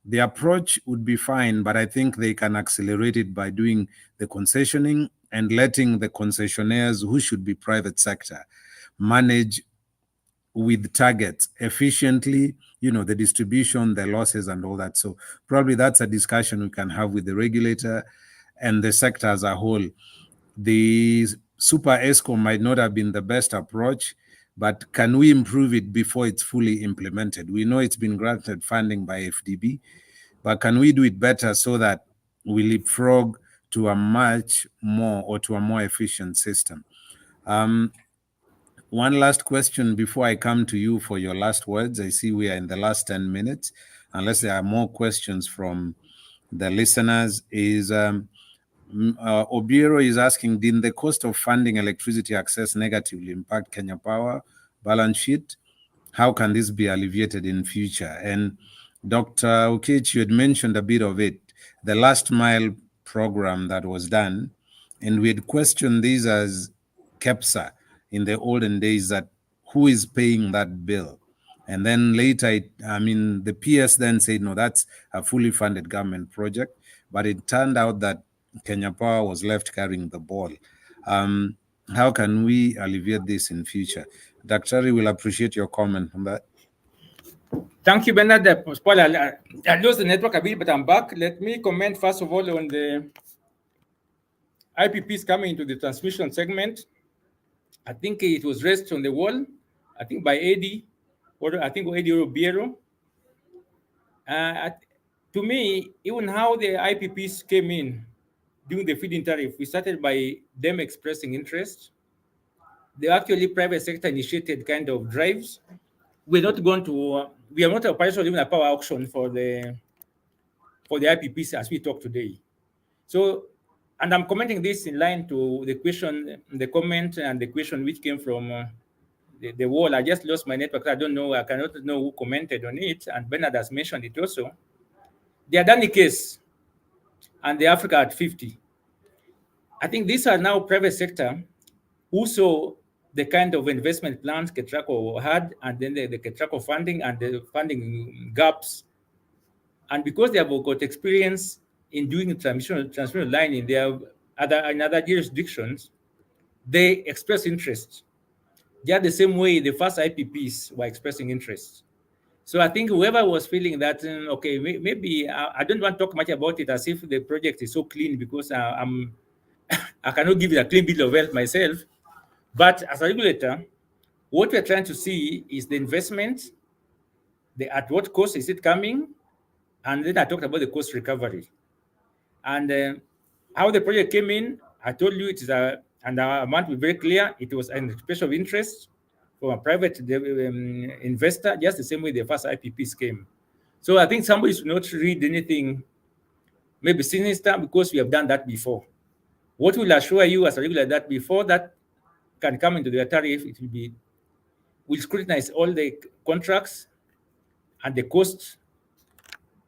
[SPEAKER 2] The approach would be fine, but I think they can accelerate it by doing the concessioning and letting the concessionaires, who should be private sector, manage with targets efficiently, the distribution, the losses and all that. So probably that's a discussion we can have with the regulator and the sector as a whole. The super ESCO might not have been the best approach, but can we improve it before it's fully implemented? We know it's been granted funding by FDB, but can we do it better so that we leapfrog to a much more or to a more efficient system? One last question before I come to you for your last words. I see we are in the last 10 minutes, unless there are more questions from the listeners. Obiero is asking, did the cost of funding electricity access negatively impact Kenya Power balance sheet? How can this be alleviated in future? And Dr. Okech, you had mentioned a bit of it, the last mile program that was done, and we had questioned this as KEPSA in the olden days, that who is paying that bill? And then later, the PS then said, no, that's a fully funded government project. But it turned out that Kenya Power was left carrying the ball. How can we alleviate this in future? Dr. will appreciate your comment on that.
[SPEAKER 3] Thank you, Bernard. Paul, I lost the network a bit, but I'm back. Let me comment first of all on the IPPs coming into the transmission segment. I think it was raised on the wall, I think by Eddie, or I think Eddie Obiero. To me, even how the IPPs came in during the feed-in tariff, we started by them expressing interest. They actually private sector initiated kind of drives. We're not going to, we are not operational even a power auction for the IPPs as we talk today. So, and I'm commenting this in line to the question, the comment and the question which came from the wall. I just lost my network. I don't know, I cannot know who commented on it. And Bernard has mentioned it also. The Adani case and the Africa at 50. I think these are now private sector who saw the kind of investment plans Ketraco had, and then the Ketraco funding and the funding gaps. And because they have got experience in doing transmission line in their other jurisdictions, they express interest. They are the same way the first IPPs were expressing interest. So I think whoever was feeling that, okay, maybe I don't want to talk much about it as if the project is so clean, because I cannot give it a clean bill of health myself. But as a regulator, what we're trying to see is the investment, at what cost is it coming? And then I talked about the cost recovery. And how the project came in, I told you it is and I want to be very clear, it was an expression of interest from a private investor, just the same way the first IPPs came. So I think somebody should not read anything maybe sinister, because we have done that before. What will assure you as a regulator that before that can come into the tariff, it will be, we'll scrutinize all the contracts and the cost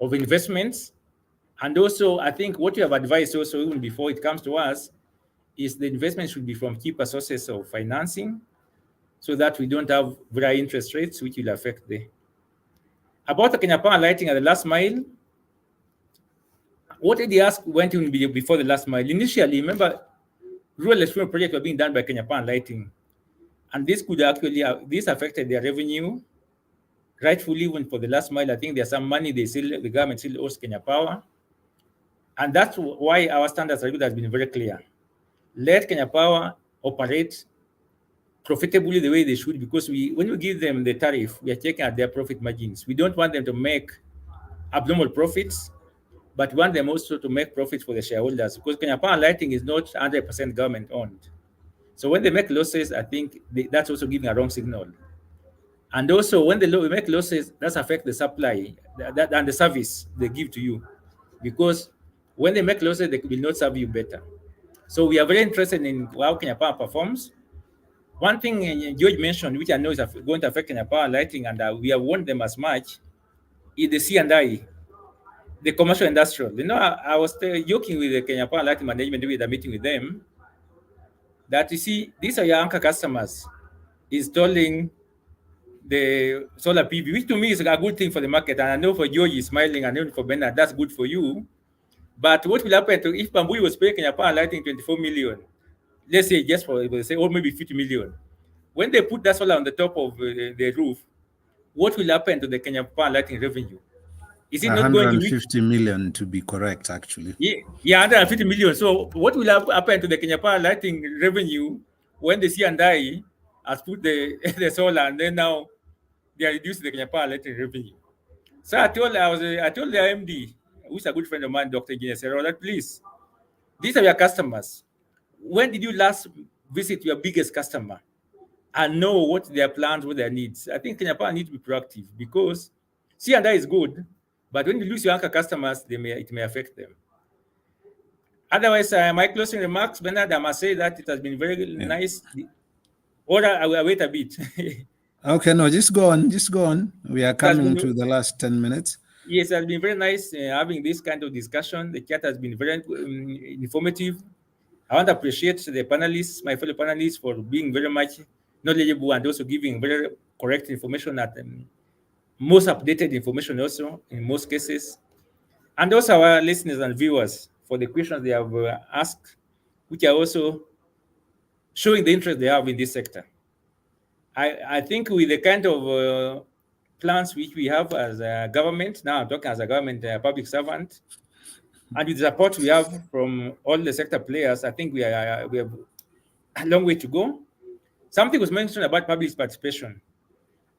[SPEAKER 3] of investments. And also, I think what you have advised also even before it comes to us is the investment should be from cheaper sources of financing, so that we don't have very high interest rates, which will affect the. About the Kenya Power lighting at the last mile, what did he ask went in before the last mile? Initially, remember, rural electricity projects were being done by Kenya Power lighting. And this could actually, this affected their revenue, rightfully, even for the last mile. I think there's some money the government still owes Kenya Power. And that's why our standards review has been very clear. Let Kenya Power operate profitably the way they should, because when we give them the tariff, we are checking at their profit margins. We don't want them to make abnormal profits, but we want them also to make profits for the shareholders, because Kenya Power Lighting is not 100% government owned. So when they make losses, I think that's also giving a wrong signal. And also, when we make losses, that's affect the supply and the service they give to you, because when they make losses, they will not serve you better. So we are very interested in how Kenya Power performs. One thing George mentioned, which I know is going to affect Kenya Power Lighting, and we have warned them as much, is the C&I, the commercial industrial. You know, I was joking with the Kenya Power Lighting management with a meeting with them that, you see, these are your anchor customers installing the solar PV, which to me is a good thing for the market. And I know for George is smiling, and I know for Bernard, that's good for you. But what will happen to if Bamburi was paying Kenya Power Lighting 24 million, let's say just for, say, or maybe 50 million, when they put that solar on the top of the roof, what will happen to the Kenya Power Lighting revenue? Is it not going to reach
[SPEAKER 2] 150 million to be correct, actually?
[SPEAKER 3] Yeah, 150 million. So what will happen to the Kenya Power Lighting revenue when the C&I has put the solar, and then now they are reducing the Kenya Power Lighting revenue? So I told the MD, who's a good friend of mine, Dr. Engineer Serro, that please, these are your customers. When did you last visit your biggest customer and know what their plans, what their needs? I think Kenya Power needs to be proactive, because C&I is good, but when you lose your anchor customers, it may affect them. Otherwise, my closing remarks, Bernard, I must say that it has been very nice. Or I will wait a bit.
[SPEAKER 2] Okay, no, just go on. We are coming to the last 10 minutes.
[SPEAKER 3] Yes, it has been very nice having this kind of discussion. The chat has been very informative. I want to appreciate the panelists, my fellow panelists, for being very much knowledgeable and also giving very correct information, at most updated information also in most cases. And also our listeners and viewers for the questions they have asked, which are also showing the interest they have in this sector. I think with the kind of plans which we have as a government, now I'm talking as a government public servant, and with the support we have from all the sector players, I think we have a long way to go. Something was mentioned about public participation,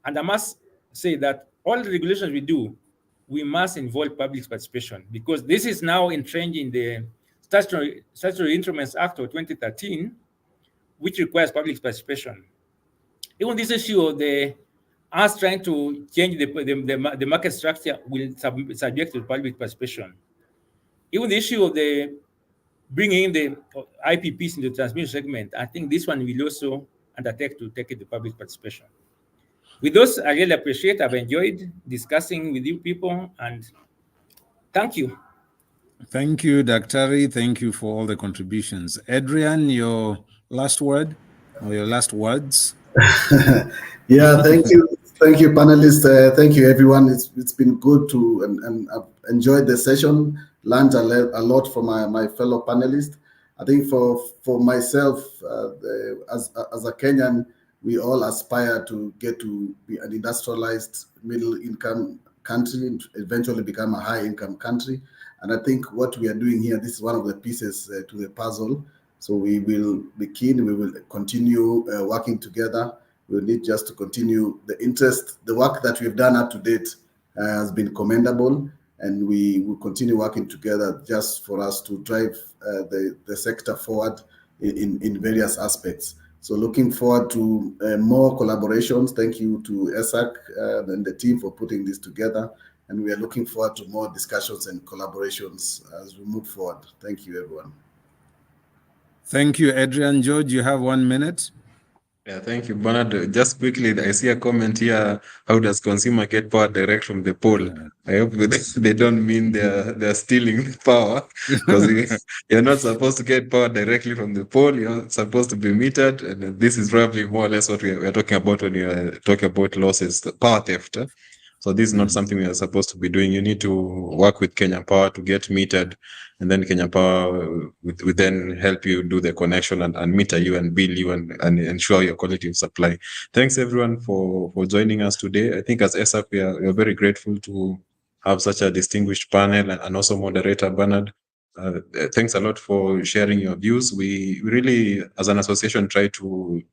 [SPEAKER 3] and I must say that all the regulations we do, we must involve public participation, because this is now entrenched in the Statutory Instruments Act of 2013, which requires public participation. Even this issue of us trying to change the market structure will subject to public participation. Even the issue of bringing in the IPPs in the transmission segment, I think this one will also undertake to take it to public participation. With those, I really appreciate. I've enjoyed discussing with you people, and thank you.
[SPEAKER 2] Thank you, Daktari. Thank you for all the contributions. Adrian, your last word or your last words?
[SPEAKER 4] Yeah, thank you. Thank you, panelists. Thank you, everyone. It's been good to, and I've enjoyed the session, learned a lot from my fellow panelists. I think for myself, as a Kenyan, we all aspire to get to be an industrialized middle income country, eventually become a high income country. And I think what we are doing here, this is one of the pieces to the puzzle. So we will be keen, we will continue working together. We'll need just to continue the interest. The work that we've done up to date has been commendable, and we will continue working together just for us to drive the sector forward in various aspects. So looking forward to more collaborations. Thank you to ESAK and the team for putting this together. And we are looking forward to more discussions and collaborations as we move forward. Thank you, everyone.
[SPEAKER 2] Thank you, Adrian. George, you have 1 minute.
[SPEAKER 5] Yeah, thank you, Bernard. Just quickly, I see a comment here. How does consumer get power direct from the pole? I hope they don't mean they're stealing the power, because you're not supposed to get power directly from the pole. You're supposed to be metered, and this is probably more or less what we're talking about when you're talking about losses, power theft. So this is not something we are supposed to be doing. You need to work with Kenya Power to get metered, and then Kenya Power will then help you do the connection and meter you and bill you and ensure your quality of supply. Thanks everyone for joining us today. I think as ESAK, we are very grateful to have such a distinguished panel and also moderator Bernard. Thanks a lot for sharing your views. We really, as an association, try to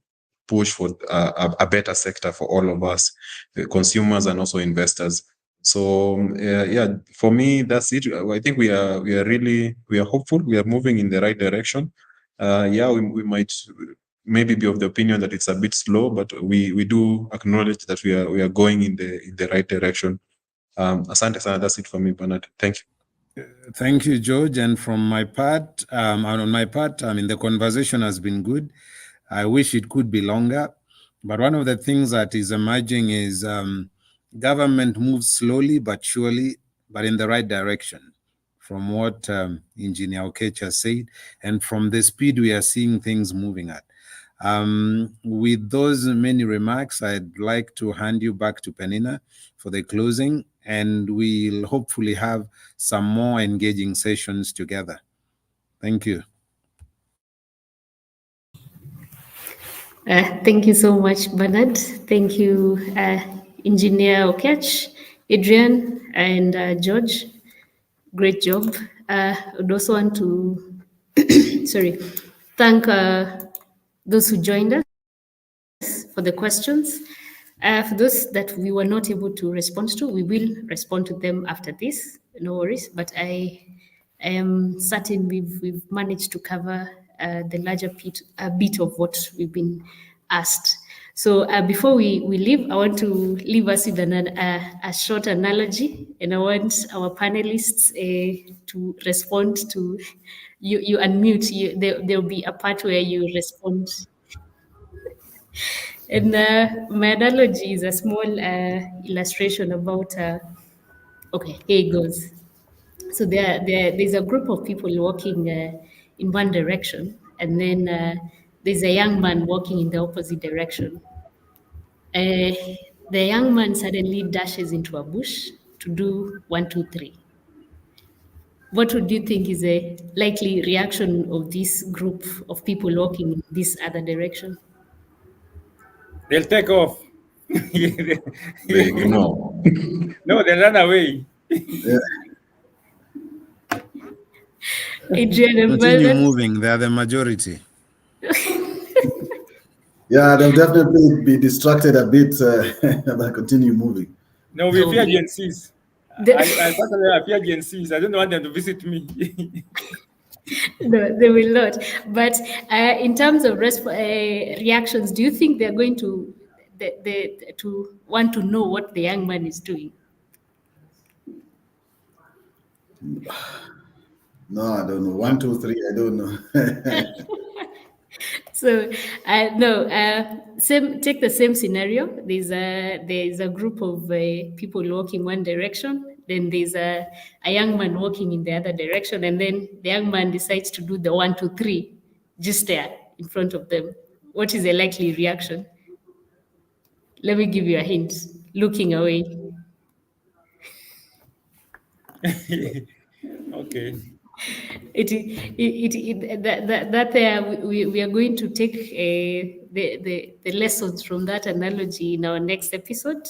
[SPEAKER 5] push for a better sector for all of us, the consumers and also investors. So yeah, for me, that's it. I think we are hopeful. We are moving in the right direction. Yeah, we might maybe be of the opinion that it's a bit slow, but we do acknowledge that we are going in the right direction. Asante sana, that's it for me, Bernard. Thank you.
[SPEAKER 2] Thank you, George. And from my part, on my part, I mean, the conversation has been good. I wish it could be longer. But one of the things that is emerging is government moves slowly but surely, but in the right direction, from what Engineer Okech has said, and from the speed we are seeing things moving at. With those many remarks, I'd like to hand you back to Penina for the closing, and we'll hopefully have some more engaging sessions together. Thank you.
[SPEAKER 1] Thank you so much, Bernard. Thank you, Engineer Okech, Adrian, and George. Great job. I'd also want to thank those who joined us for the questions. For those that we were not able to respond to, we will respond to them after this. No worries. But I am certain we've managed to cover the larger bit of what we've been asked. So before we leave, I want to leave us with a short analogy, and I want our panelists to respond to. You unmute. There'll be a part where you respond. And my analogy is a small illustration about. Okay, here it goes. So there's a group of people walking in one direction, and then there's a young man walking in the opposite direction. The young man suddenly dashes into a bush to do 1, 2, 3. What would you think is a likely reaction of this group of people walking in this other direction?
[SPEAKER 3] They'll take off.
[SPEAKER 5] They ignore.
[SPEAKER 3] No, they'll run away.
[SPEAKER 4] Yeah.
[SPEAKER 1] Adrian and
[SPEAKER 2] Continue
[SPEAKER 1] Bernard?
[SPEAKER 2] moving. They are the majority.
[SPEAKER 4] Yeah, they'll definitely be distracted a bit but continue moving.
[SPEAKER 3] No, we
[SPEAKER 1] No.
[SPEAKER 3] fear Gen Zs.
[SPEAKER 1] The-
[SPEAKER 3] I personally I fear Gen Zs. I don't want them to visit me.
[SPEAKER 1] No, they will not. But in terms of reactions, do you think they're going to to want to know what the young man is doing?
[SPEAKER 4] No, I don't know. 1, 2, 3, I don't know.
[SPEAKER 1] So no, take the same scenario. There's a group of people walking one direction. Then there's a young man walking in the other direction, and then the young man decides to do the 1, 2, 3 just there in front of them. What is the likely reaction? Let me give you a hint. Looking away.
[SPEAKER 3] Okay.
[SPEAKER 1] We are going to take the lessons from that analogy in our next episode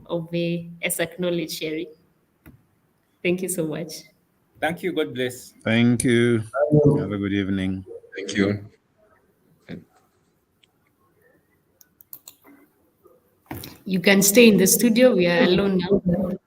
[SPEAKER 1] of the ESAK knowledge sharing. Thank you so much.
[SPEAKER 3] Thank you. God bless.
[SPEAKER 2] Thank you. Have a good evening.
[SPEAKER 5] Thank you.
[SPEAKER 1] You can stay in the studio. We are alone now.